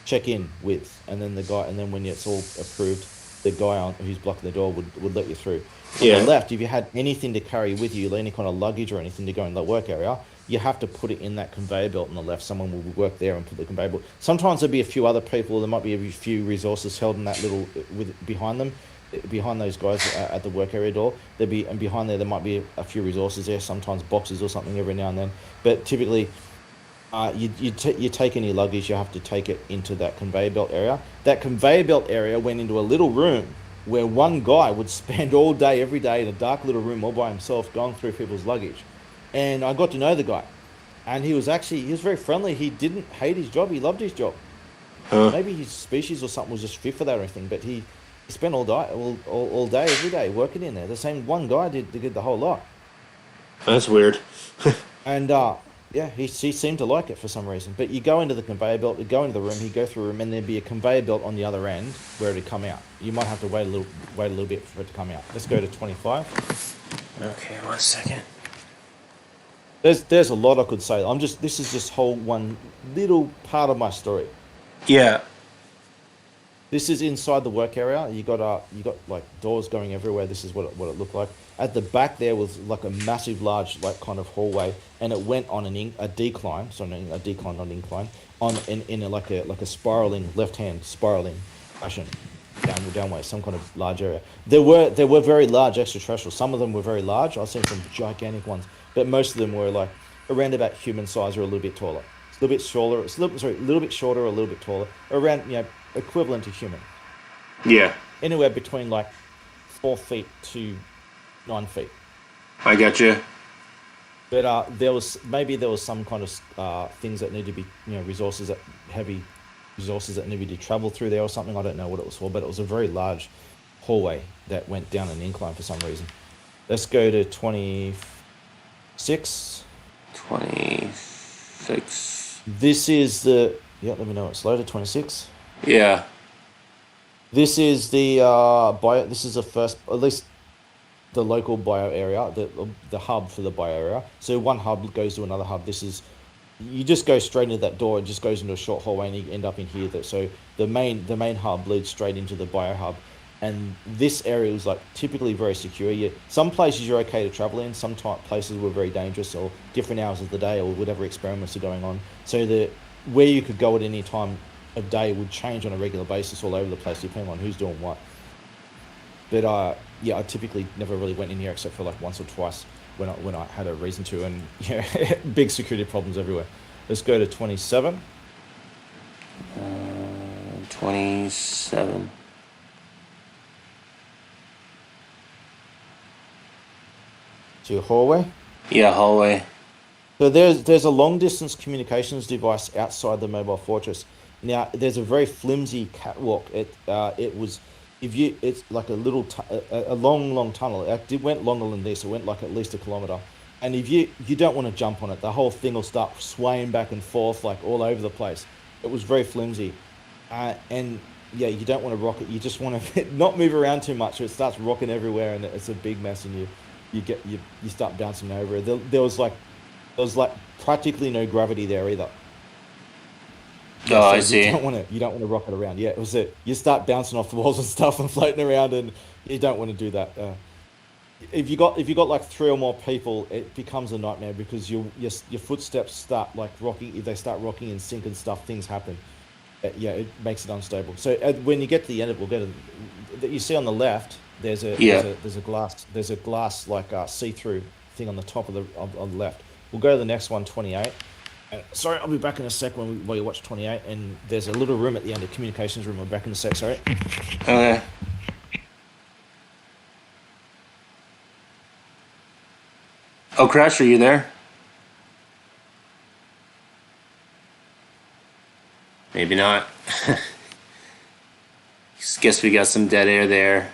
check in with, and then when it's all approved, the guy who's blocking the door would let you through. On the left, if you had anything to carry with you, any kind of luggage or anything to go in the work area, you have to put it in that conveyor belt on the left. Someone will work there and put the conveyor belt. Sometimes there'll be a few other people. There might be a few resources held in that little behind them. Behind those guys at the work area door, and behind there might be a few resources there. Sometimes boxes or something every now and then. But typically, you take any luggage, you have to take it into that conveyor belt area. That conveyor belt area went into a little room where one guy would spend all day, every day, in a dark little room all by himself, going through people's luggage. And I got to know the guy, and he was very friendly. He didn't hate his job; he loved his job. Maybe his species or something was just fit for that or anything. But he spent all day, every day working in there. The same one guy did the whole lot. That's weird. And Yeah, he seemed to like it for some reason. But you go into the conveyor belt, you go into the room, you go through a room, and there'd be a conveyor belt on the other end where it'd come out. You might have to wait a little bit for it to come out. Let's go to 25. Okay, 1 second. There's a lot I could say. This is just whole one little part of my story. Yeah. This is inside the work area. You got like doors going everywhere. This is what it looked like. At the back there was like a massive, large, like kind of hallway, and it went on a decline. So a decline, not incline, on in like a spiraling left hand spiraling fashion downway, some kind of large area. There were very large extraterrestrials. Some of them were very large. I've seen some gigantic ones, but most of them were like around about human size or a little bit taller. It's a little bit shorter. A little bit shorter or a little bit taller. Around equivalent to human. Yeah. Anywhere between like 4 feet to 9 feet. I got you. But there was some kind of things that need to be heavy resources that needed to travel through there or something. I don't know what it was for, but it was a very large hallway that went down an incline for some reason. Let's go to 26. 26. This is the let me know it's loaded. 26. Yeah. This is the bio. This is the first, at least the local bio area, the hub for the bio area. So one hub goes to another hub. You just go straight into that door. It just goes into a short hallway, and you end up in here. So the main hub leads straight into the bio hub, and this area is like typically very secure. Some places you're okay to travel in. Some places were very dangerous, or different hours of the day, or whatever experiments are going on. So where you could go at any time of day would change on a regular basis all over the place, depending on who's doing what. But I typically never really went in here except for like once or twice when I had a reason to, and big security problems everywhere. Let's go to 27. 27. To your hallway. Yeah, hallway. So there's a long distance communications device outside the mobile fortress. Now there's a very flimsy catwalk. It's like a long tunnel. It went longer than this. It went like at least 1 kilometer. And if you don't want to jump on it, the whole thing will start swaying back and forth like all over the place. It was very flimsy, and you don't want to rock it. You just want to not move around too much, or it starts rocking everywhere, and it's a big mess, and you start bouncing over it. There was like practically no gravity there either. Oh, so I see. You don't want to rock it around. Yeah, you start bouncing off the walls and stuff and floating around, and you don't want to do that. If you got like 3 or more people, it becomes a nightmare because your footsteps start like rocking. If they start rocking and sync and stuff, things happen. It makes it unstable. So when you get to the end, you see on the left. There's a glass like see-through thing on the top of the left. We'll go to the next one, 28. Sorry, I'll be back in a sec while you watch 28. And there's a little room at the end, a communications room. I'll be back in a sec. Sorry. Okay. Oh, Crash, are you there? Maybe not. Guess we got some dead air there.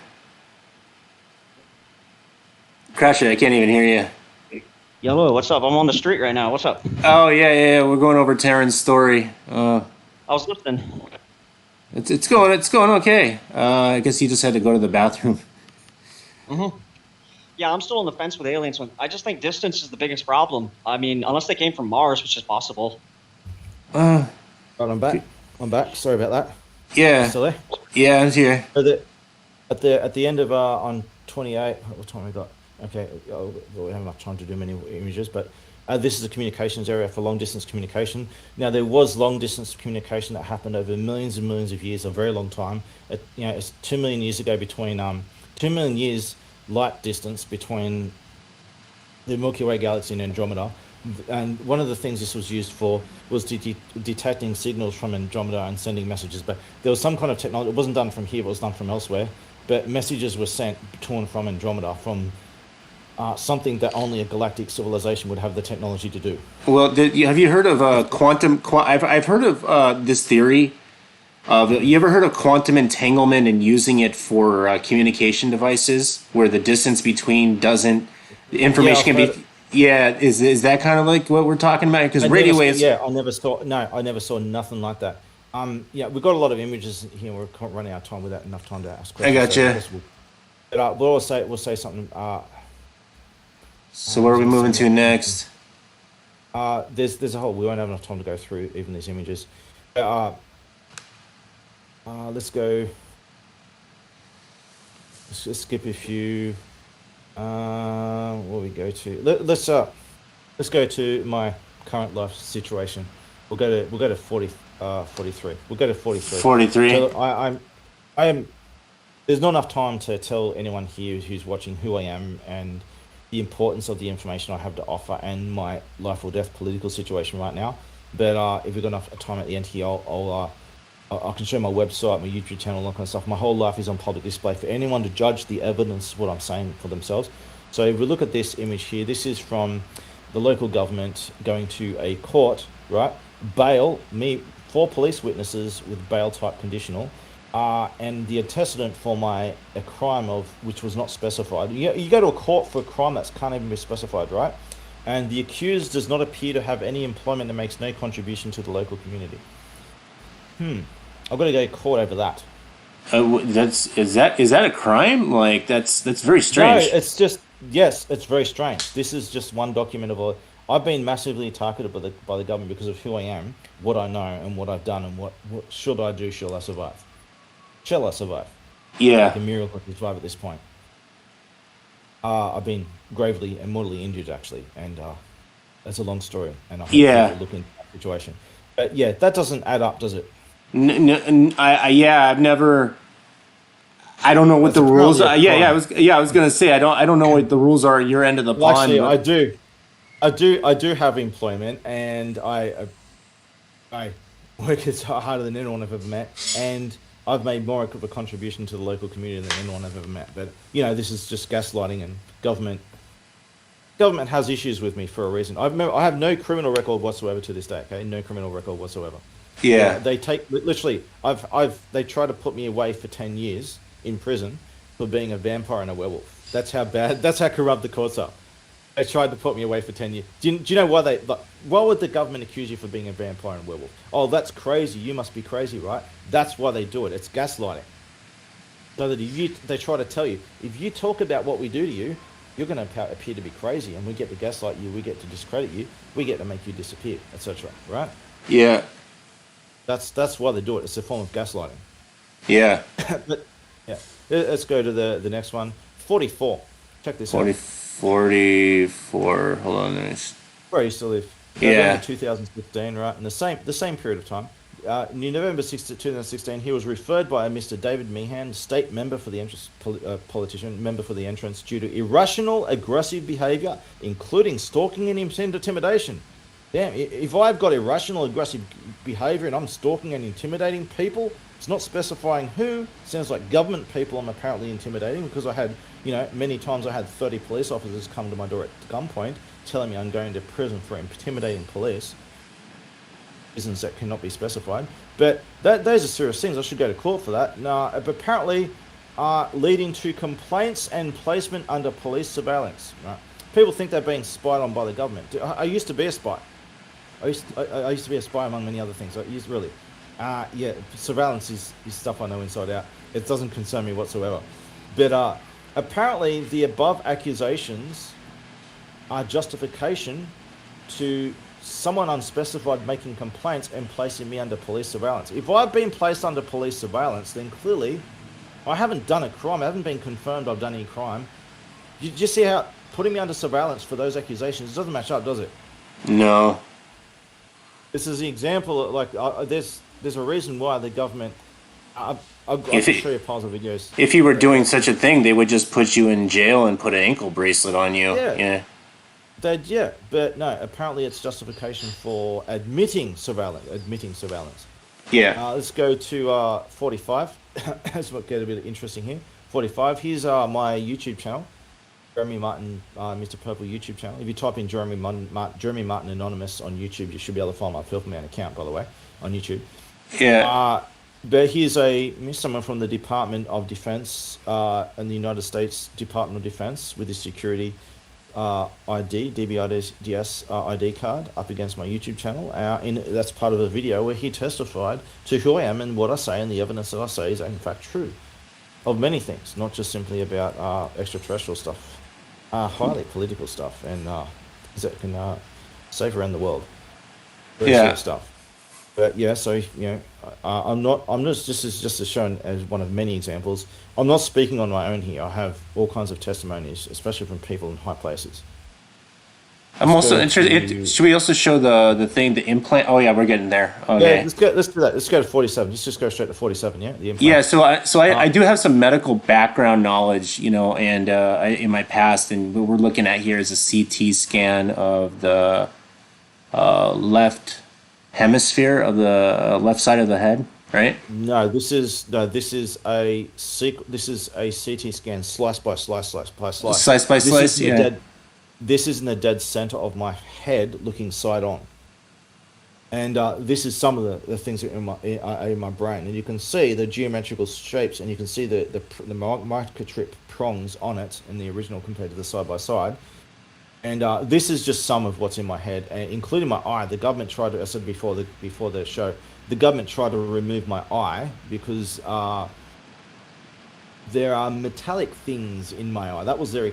Crash, I can't even hear you. Yellow, what's up? I'm on the street right now. What's up? Oh, yeah. We're going over Terran's story. I was listening. It's going okay. I guess he just had to go to the bathroom. Mm-hmm. Yeah, I'm still on the fence with aliens. I just think distance is the biggest problem. I mean, unless they came from Mars, which is possible. Right, I'm back. Sorry about that. Yeah. Still there? Yeah, I'm here. So at the end of on 28, what time we got? Okay, we don't have enough time to do many images, but this is a communications area for long distance communication. Now there was long distance communication that happened over millions and millions of years, a very long time. It's 2 million years ago between 2 million years light distance between the Milky Way galaxy and Andromeda. And one of the things this was used for was detecting signals from Andromeda and sending messages. But there was some kind of technology. It wasn't done from here, but it was done from elsewhere. But messages were sent to and from Andromeda from something that only a galactic civilization would have the technology to do. Well, have you heard of quantum? I've heard of this theory. You ever heard of quantum entanglement and using it for communication devices, where the distance between the information can be? Yeah, is that kind of like what we're talking about? Because I radio never, waves. yeah, I never saw nothing like that. Yeah, we've got a lot of images here. We're running out of time without enough time to ask I questions. So I gotcha. guess we'll say something. So where are we moving to next? There's a whole. We won't have enough time to go through even these images. Let's go. Let's just skip a few. Where we go to? Let's go to my current life situation. We'll go to 43. We'll go to 43. 43. So I am. There's not enough time to tell anyone here who's watching who I am and the importance of the information I have to offer and my life or death political situation right now. But if we've got enough time at the end here, I can show my website, my YouTube channel, all that kind of stuff. My whole life is on public display for anyone to judge the evidence of what I'm saying for themselves. So if we look at this image here, this is from the local government going to a court, right? Bail me 4 police witnesses with bail type conditional, and the antecedent for a crime of which was not specified. You go to a court for a crime that can't even be specified, right? And the accused does not appear to have any employment and makes no contribution to the local community. I've got to go to court over that. Is that a crime? Like that's very No, strange. it's just yes, it's very strange. This is just one document of a. I've been massively targeted by the government because of who I am, what I know, and what I've done, and what should I do? Shall I survive? Shall I survive? Yeah, Like a miracle to survive at this point. I've been gravely and mortally injured actually, and that's a long story, and I hope yeah. people look into that situation. But yeah, that doesn't add up, does it? Yeah. I've never. I don't know what That's the rules apparently are. a Yeah. crime. I was gonna say I don't know what the rules are at your end of the Well, pond. actually, I But do. I do have employment, and I work as harder than anyone I've ever met, and I've made more of a contribution to the local community than anyone I've ever met. But this is just gaslighting, and government has issues with me for a reason. I have no criminal record whatsoever to this day. Okay, no criminal record whatsoever. yeah, They take literally. They try to put me away for 10 years in prison for being a vampire and a werewolf. That's how bad. That's how corrupt the courts are. They tried to put me away for 10 years. Do you know why why would the government accuse you for being a vampire and werewolf? Oh, that's crazy. You must be crazy, right? That's why they do it. It's gaslighting. So that they try to tell you, if you talk about what we do to you, you're going to appear to be crazy, and we get to gaslight you, we get to discredit you, we get to make you disappear, etc. Right? yeah, That's why they do it. It's a form of gaslighting. yeah. But yeah, let's go to the next one. 44. Check this 40, out. 44. Hold on. Where I used to live. Yeah. November 2016, right? In the same period of time. In November 2016, he was referred by a Mr. David Meehan, state member for the entrance, politician, member for the entrance, due to irrational, aggressive behaviour, including stalking and intimidation. Damn, if I've got irrational, aggressive behaviour and I'm stalking and intimidating people, it's not specifying who. Sounds like government people I'm apparently intimidating, because I had, many times I had 30 police officers come to my door at gunpoint telling me I'm going to prison for intimidating police. Reasons that cannot be specified. But those are serious things. I should go to court for that. No, but apparently leading to complaints and placement under police surveillance. Right? People think they're being spied on by the government. I used to be a spy. I used to be a spy among many other things. Yeah, surveillance is stuff I know inside out. It doesn't concern me whatsoever. But apparently the above accusations are justification to someone unspecified making complaints and placing me under police surveillance. If I've been placed under police surveillance, then clearly I haven't done a crime. I haven't been confirmed I've done any crime. You see how putting me under surveillance for those accusations doesn't match up, does it? No. This is the example. There's a reason why the government. I can If show you piles of videos. if you were doing such a thing, they would just put you in jail and put an ankle bracelet on you. Yeah. But no. Apparently, it's justification for admitting surveillance. Yeah. Let's go to 45. That's what get a bit interesting here. 45. Here's my YouTube channel, Jeremy Martin, Mr. Purple YouTube channel. If you type in Jeremy Martin Anonymous on YouTube, you should be able to find my Filth Man account, by the way, on YouTube. Yeah. But here's someone from the Department of Defense in the United States Department of Defense with his security ID, DBIDS ID card up against my YouTube channel. That's part of a video where he testified to who I am and what I say, and the evidence that I say is in fact true of many things, not just simply about extraterrestrial stuff, highly political stuff, and things that can save around the world. Very serious stuff. But yeah, so I'm not. This is just shown as one of many examples. I'm not speaking on my own here. I have all kinds of testimonies, especially from people in high places. I'm also interested. Should we also show the thing, the implant? Oh yeah, we're getting there. Okay. Yeah, let's do that. Let's go to 47. Let's just go straight to 47. Yeah, the implant. Yeah. So I do have some medical background knowledge, and in my past, and what we're looking at here is a CT scan of the left hemisphere of the left side of the head, right? No, this is a CT scan, slice by slice by slice. Slice by slice. Yeah. This is in the dead center of my head, looking side on, and this is some of the things that are in my brain, and you can see the geometrical shapes, and you can see the microchip prongs on it in the original compared to the side by side. And this is just some of what's in my head, including my eye. The government tried to, I said before the show, the government tried to remove my eye because there are metallic things in my eye. That was their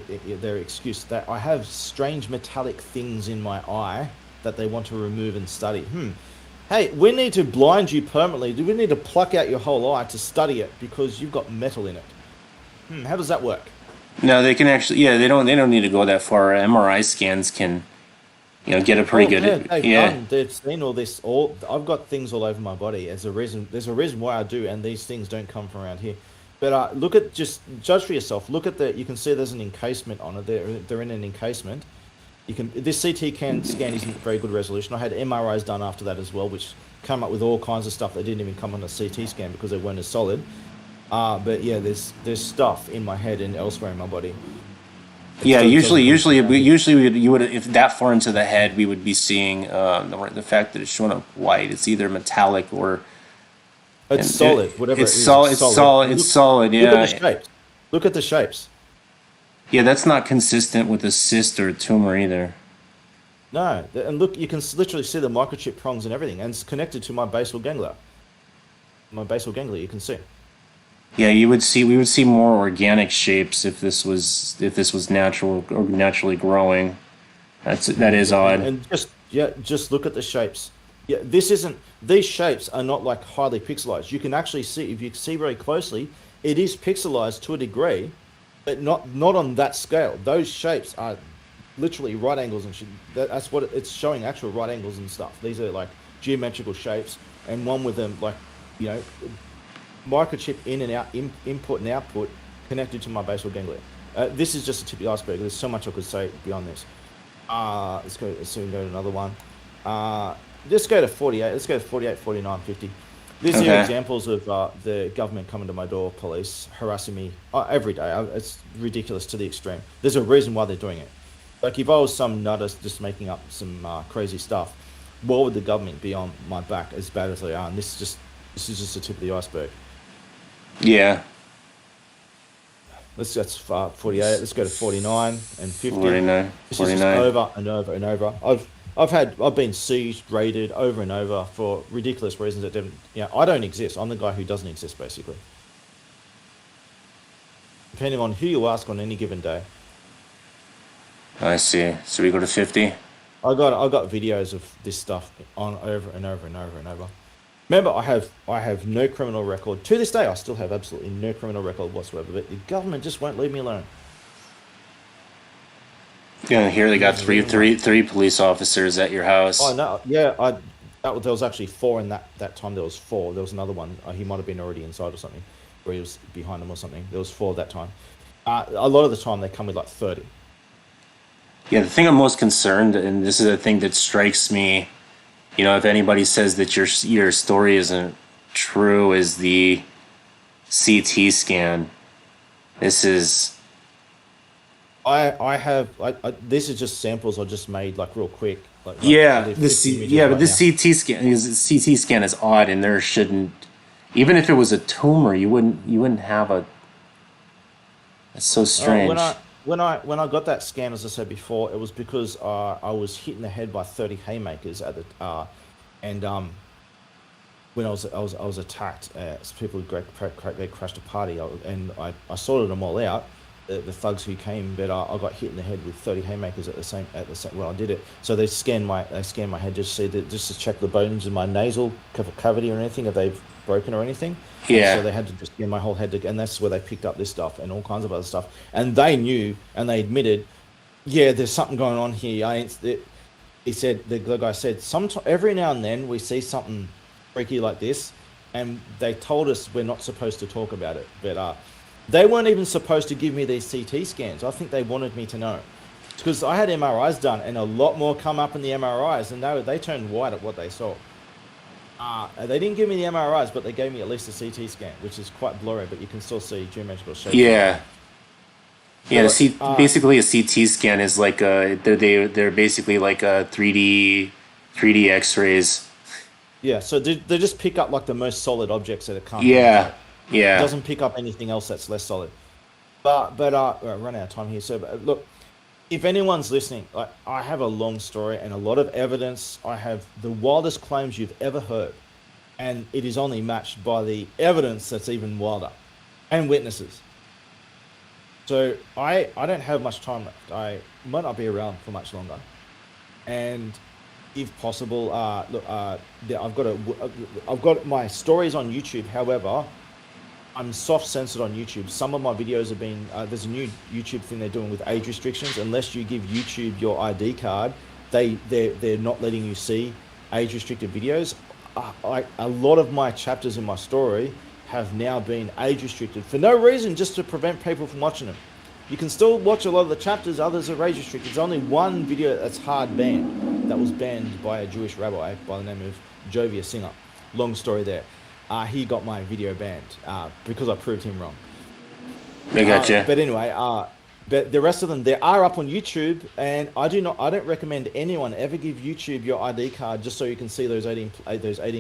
excuse, that I have strange metallic things in my eye that they want to remove and study. Hey, we need to blind you permanently. Do we need to pluck out your whole eye to study it because you've got metal in it? How does that work? No, they can actually. Yeah, they don't need to go that far. MRI scans can, get a pretty good. They've seen all this. I've got things all over my body. There's a reason why I do, and these things don't come from around here. But just judge for yourself. Look at you can see there's an encasement on it. They're in an encasement. This CT scan isn't very good resolution. I had MRIs done after that as well, which come up with all kinds of stuff that didn't even come on a CT scan because they weren't as solid. But yeah, there's stuff in my head and elsewhere in my body. Usually you would, if that far into the head, we would be seeing the fact that it's showing up white. It's either metallic or it's solid. It's solid. Yeah. Look at the shapes. Look at the shapes. Yeah, that's not consistent with a cyst or a tumor either. No, and look, you can literally see the microchip prongs and everything, and it's connected to my basal ganglia. You can see. Yeah, we would see more organic shapes if this was natural or naturally growing. That is odd. And just look at the shapes. Yeah, these shapes are not like highly pixelized. You can actually see, if you see very closely, it is pixelized to a degree, but not on that scale. Those shapes are literally right angles and shit. That's what it's showing, actual right angles and stuff. These are like geometrical shapes, and one with them like, microchip in and out, input and output connected to my basal ganglia. This is just the tip of the iceberg. There's so much I could say beyond this. Let's go to another one. Let's go to 48. Let's go to 48, 49, 50. These are examples of the government coming to my door, police harassing me every day. It's ridiculous to the extreme. There's a reason why they're doing it. Like if I was some nutter just making up some crazy stuff, why would the government be on my back as bad as they are? And this is just the tip of the iceberg. Yeah. That's 48. Let's go to 49 and 50. 49. This is just over and over and over. I've been sieged, raided over and over for ridiculous reasons that didn't. I don't exist. I'm the guy who doesn't exist, basically. Depending on who you ask on any given day. I see. So we go to 50. I got videos of this stuff on over and over and over and over. Remember, I have no criminal record. To this day, I still have absolutely no criminal record whatsoever, but the government just won't leave me alone. Yeah, here they got three police officers at your house. Oh, no. Yeah, there was actually 4 in that time. There was 4. There was another one. He might have been already inside or something, where he was behind them or something. There was 4 that time. A lot of the time, they come with like 30. Yeah, the thing I'm most concerned, and this is the thing that strikes me, if anybody says that your story isn't true, is the CT scan. This is. These are just samples I just made like real quick. But this CT scan is odd, and there shouldn't. Even if it was a tumor, you wouldn't have a. It's so strange. when I got that scan, as I said before, it was because I was hit in the head by 30 haymakers at the and when I was attacked. People they crashed a party, and I sorted them all out. The thugs who came, but I got hit in the head with 30 haymakers at the same when I did it. So they scanned my head just to check the bones in my nasal cavity or anything if they've broken or anything. Yeah. And so they had to just scan my whole head, and that's where they picked up this stuff and all kinds of other stuff. And they knew, and they admitted, yeah, there's something going on here. He said, the guy said, every now and then we see something freaky like this, and they told us we're not supposed to talk about it, but they weren't even supposed to give me these CT scans. I think they wanted me to know, because I had MRIs done, and a lot more come up in the MRIs, and they turned white at what they saw. They didn't give me the MRIs, but they gave me at least a CT scan, which is quite blurry, but you can still see geometrical shapes. Yeah. Yeah, So, basically a CT scan is like they're basically like a 3D X-rays. yeah, so they just pick up like the most solid objects that it can't. Yeah, It yeah, doesn't pick up anything else that's less solid. But we're running out of time here. So look, if anyone's listening, like, I have a long story and a lot of evidence. I have the wildest claims you've ever heard, and it is only matched by the evidence that's even wilder, and witnesses. So I don't have much time left. I might not be around for much longer, and if possible, look, I've got my stories on YouTube. However, I'm soft censored on YouTube. Some of my videos have been there's a new YouTube thing they're doing with age restrictions. Unless you give YouTube your ID card, they're not letting you see age restricted videos. A lot of my chapters in my story have now been age restricted for no reason, just to prevent people from watching them. You can still watch a lot of the chapters, others are age restricted. There's only one video that's hard banned, that was banned by a Jewish rabbi by the name of Jovia Singer. Long story there. He got my video banned because I proved him wrong. I gotcha. But anyway, but the rest of them, they are up on YouTube, and I don't recommend anyone ever give YouTube your ID card just so you can see those 18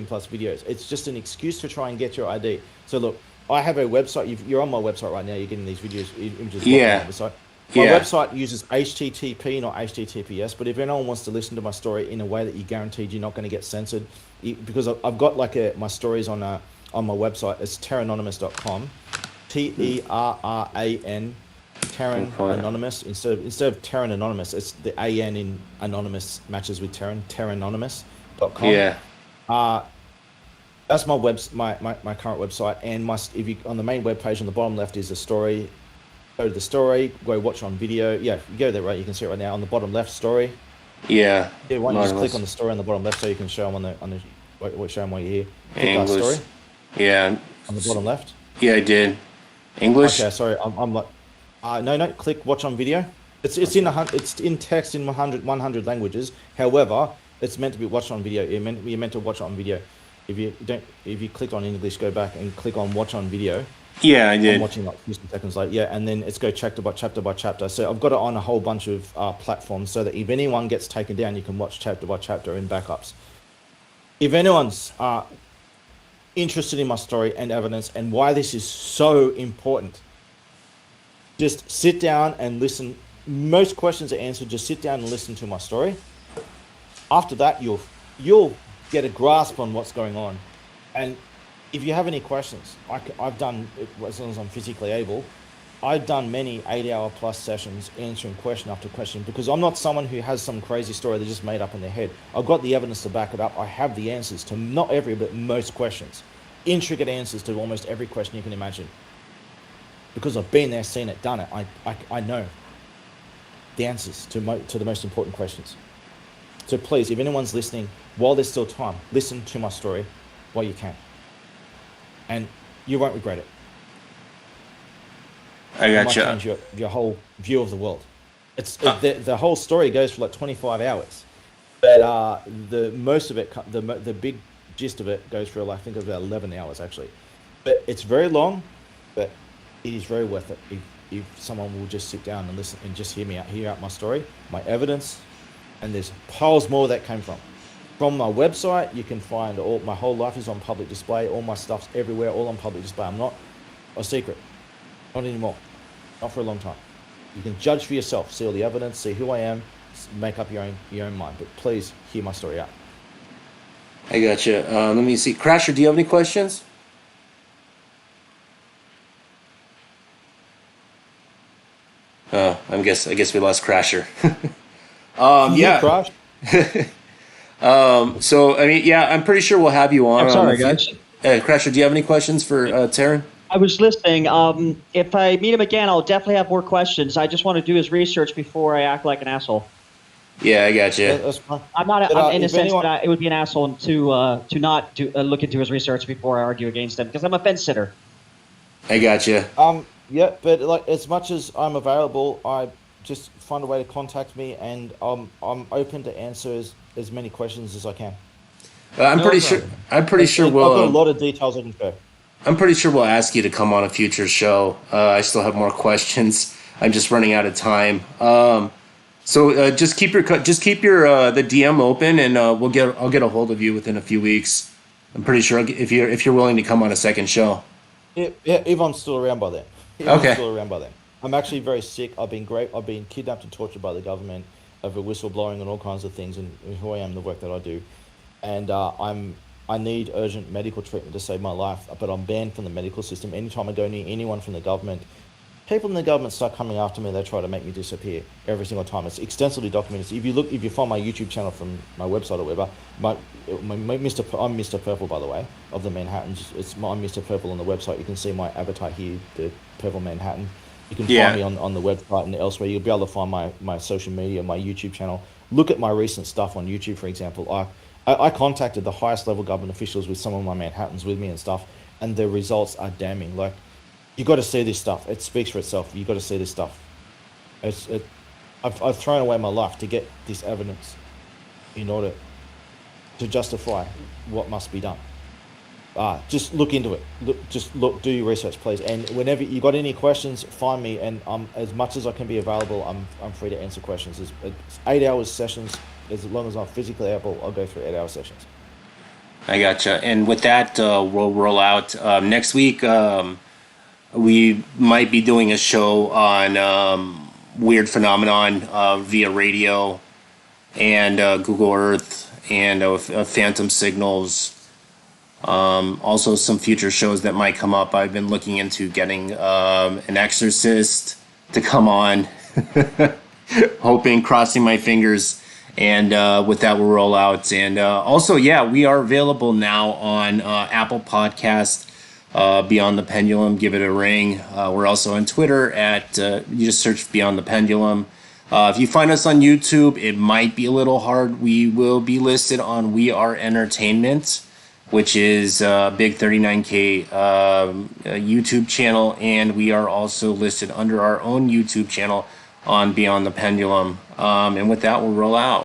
plus videos. It's just an excuse to try and get your ID. So look, I have a website. You're on my website right now. You're getting these videos, images. Yeah. My Yeah. website uses HTTP, not HTTPS. But if anyone wants to listen to my story in a way that you're guaranteed you're not going to get censored, because I've got like my stories on my website. It's terranonymous.com, TERRAN, Terran Anonymous. Instead of Terran Anonymous, it's the AN in Anonymous matches with Terran. Terranonymous.com. Yeah. That's my my current website, and if you on the main webpage on the bottom left is a story. Go to the story, go watch on video. Yeah, you go there, right? You can see it right now on the bottom left story. Yeah. Yeah, why don't you just click on the story on the bottom left so you can show them show them while you're here. Click that English. story Yeah. on the bottom left. Yeah, I did. English. Okay, sorry, I'm like, no, click watch on video. It's in text in 100 languages. However, it's meant to be watched on video. You're meant to watch it on video. If you click on English, go back and click on watch on video. Yeah, I did. I'm watching like 50 seconds later. Yeah, and then it's go chapter by chapter. So I've got it on a whole bunch of platforms so that if anyone gets taken down, you can watch chapter by chapter in backups. If anyone's interested in my story and evidence and why this is so important, just sit down and listen. Most questions are answered. Just sit down and listen to my story. After that, you'll get a grasp on what's going on. And if you have any questions, I've done, as long as I'm physically able, I've done many 8-hour plus sessions answering question after question, because I'm not someone who has some crazy story they just made up in their head. I've got the evidence to back it up. I have the answers to not every, but most questions. Intricate answers to almost every question you can imagine. Because I've been there, seen it, done it. I know the answers to the most important questions. So please, if anyone's listening, while there's still time, listen to my story while you can. And you won't regret it. I It might gotcha. change your whole view of the world. The whole story goes for like 25 hours, but the most of it, the big gist of it goes for, I think, about 11 hours actually. But it's very long, but it is very worth it if someone will just sit down and listen and just hear out my story, my evidence, and there's piles more that came from. From my website, you can find my whole life is on public display. All my stuff's everywhere, all on public display. I'm not a secret. Not anymore. Not for a long time. You can judge for yourself, see all the evidence, see who I am, make up your own mind. But please hear my story out. I gotcha. Let me see. Crasher, do you have any questions? I guess we lost Crasher. Yeah. Crash. So I mean, yeah, I'm pretty sure we'll have you on. I'm sorry, guys. Crasher, do you have any questions for Terran? I was listening. If I meet him again, I'll definitely have more questions. I just want to do his research before I act like an asshole. Yeah, I gotcha. That's fine. I'm not. But, I'm in a if sense anyone- that it would be an asshole to not look into his research before I argue against him because I'm a fence sitter. I gotcha. Yeah, but like as much as I'm available, I just find a way to contact me, and I'm open to answer as many questions as I can. I'm No pretty problem. sure. I'm pretty sure I've got a we'll. lot of details I can share. I'm pretty sure we'll ask you to come on a future show. I still have more questions. I'm just running out of time. So just keep your the DM open, and I'll get a hold of you within a few weeks. I'm pretty sure if you're willing to come on a second show. Yeah, Yvonne's still around by then. Okay. Still around by then. I'm actually very sick. I've been kidnapped and tortured by the government over whistleblowing and all kinds of things, and who I am, the work that I do, and I need urgent medical treatment to save my life, but I'm banned from the medical system. Anytime I go near anyone from the government, people in the government start coming after me. They try to make me disappear every single time. It's extensively documented. If you find my YouTube channel from my website or whatever, I'm Mr. Purple, by the way, of the Manhattans. I'm Mr. Purple on the website. You can see my avatar here, the Purple Manhattan. You can find me on the website and elsewhere. You'll be able to find my social media, my YouTube channel. Look at my recent stuff on YouTube, for example. I contacted the highest level government officials with some of my Manhattans with me and stuff, and the results are damning. Like, you got to see this stuff. It speaks for itself. You got to see this stuff. I've thrown away my life to get this evidence in order to justify what must be done. Just look into it. Do your research, please. And whenever you got any questions, find me. And as much as I can be available, I'm free to answer questions. It's 8 hours sessions. As long as I'm physically able, I'll go through 8-hour sessions. I gotcha. And with that, we'll roll out next week. We might be doing a show on weird phenomenon via radio and Google Earth and phantom signals. Also, some future shows that might come up. I've been looking into getting an exorcist to come on, crossing my fingers. And with that, we'll roll out. And also, yeah, we are available now on Apple Podcast, Beyond the Pendulum. Give it a ring. We're also on Twitter at, you just search Beyond the Pendulum. If you find us on YouTube, it might be a little hard. We will be listed on We Are Entertainment, which is a big 39K YouTube channel. And we are also listed under our own YouTube channel on Beyond the Pendulum. And with that, we'll roll out.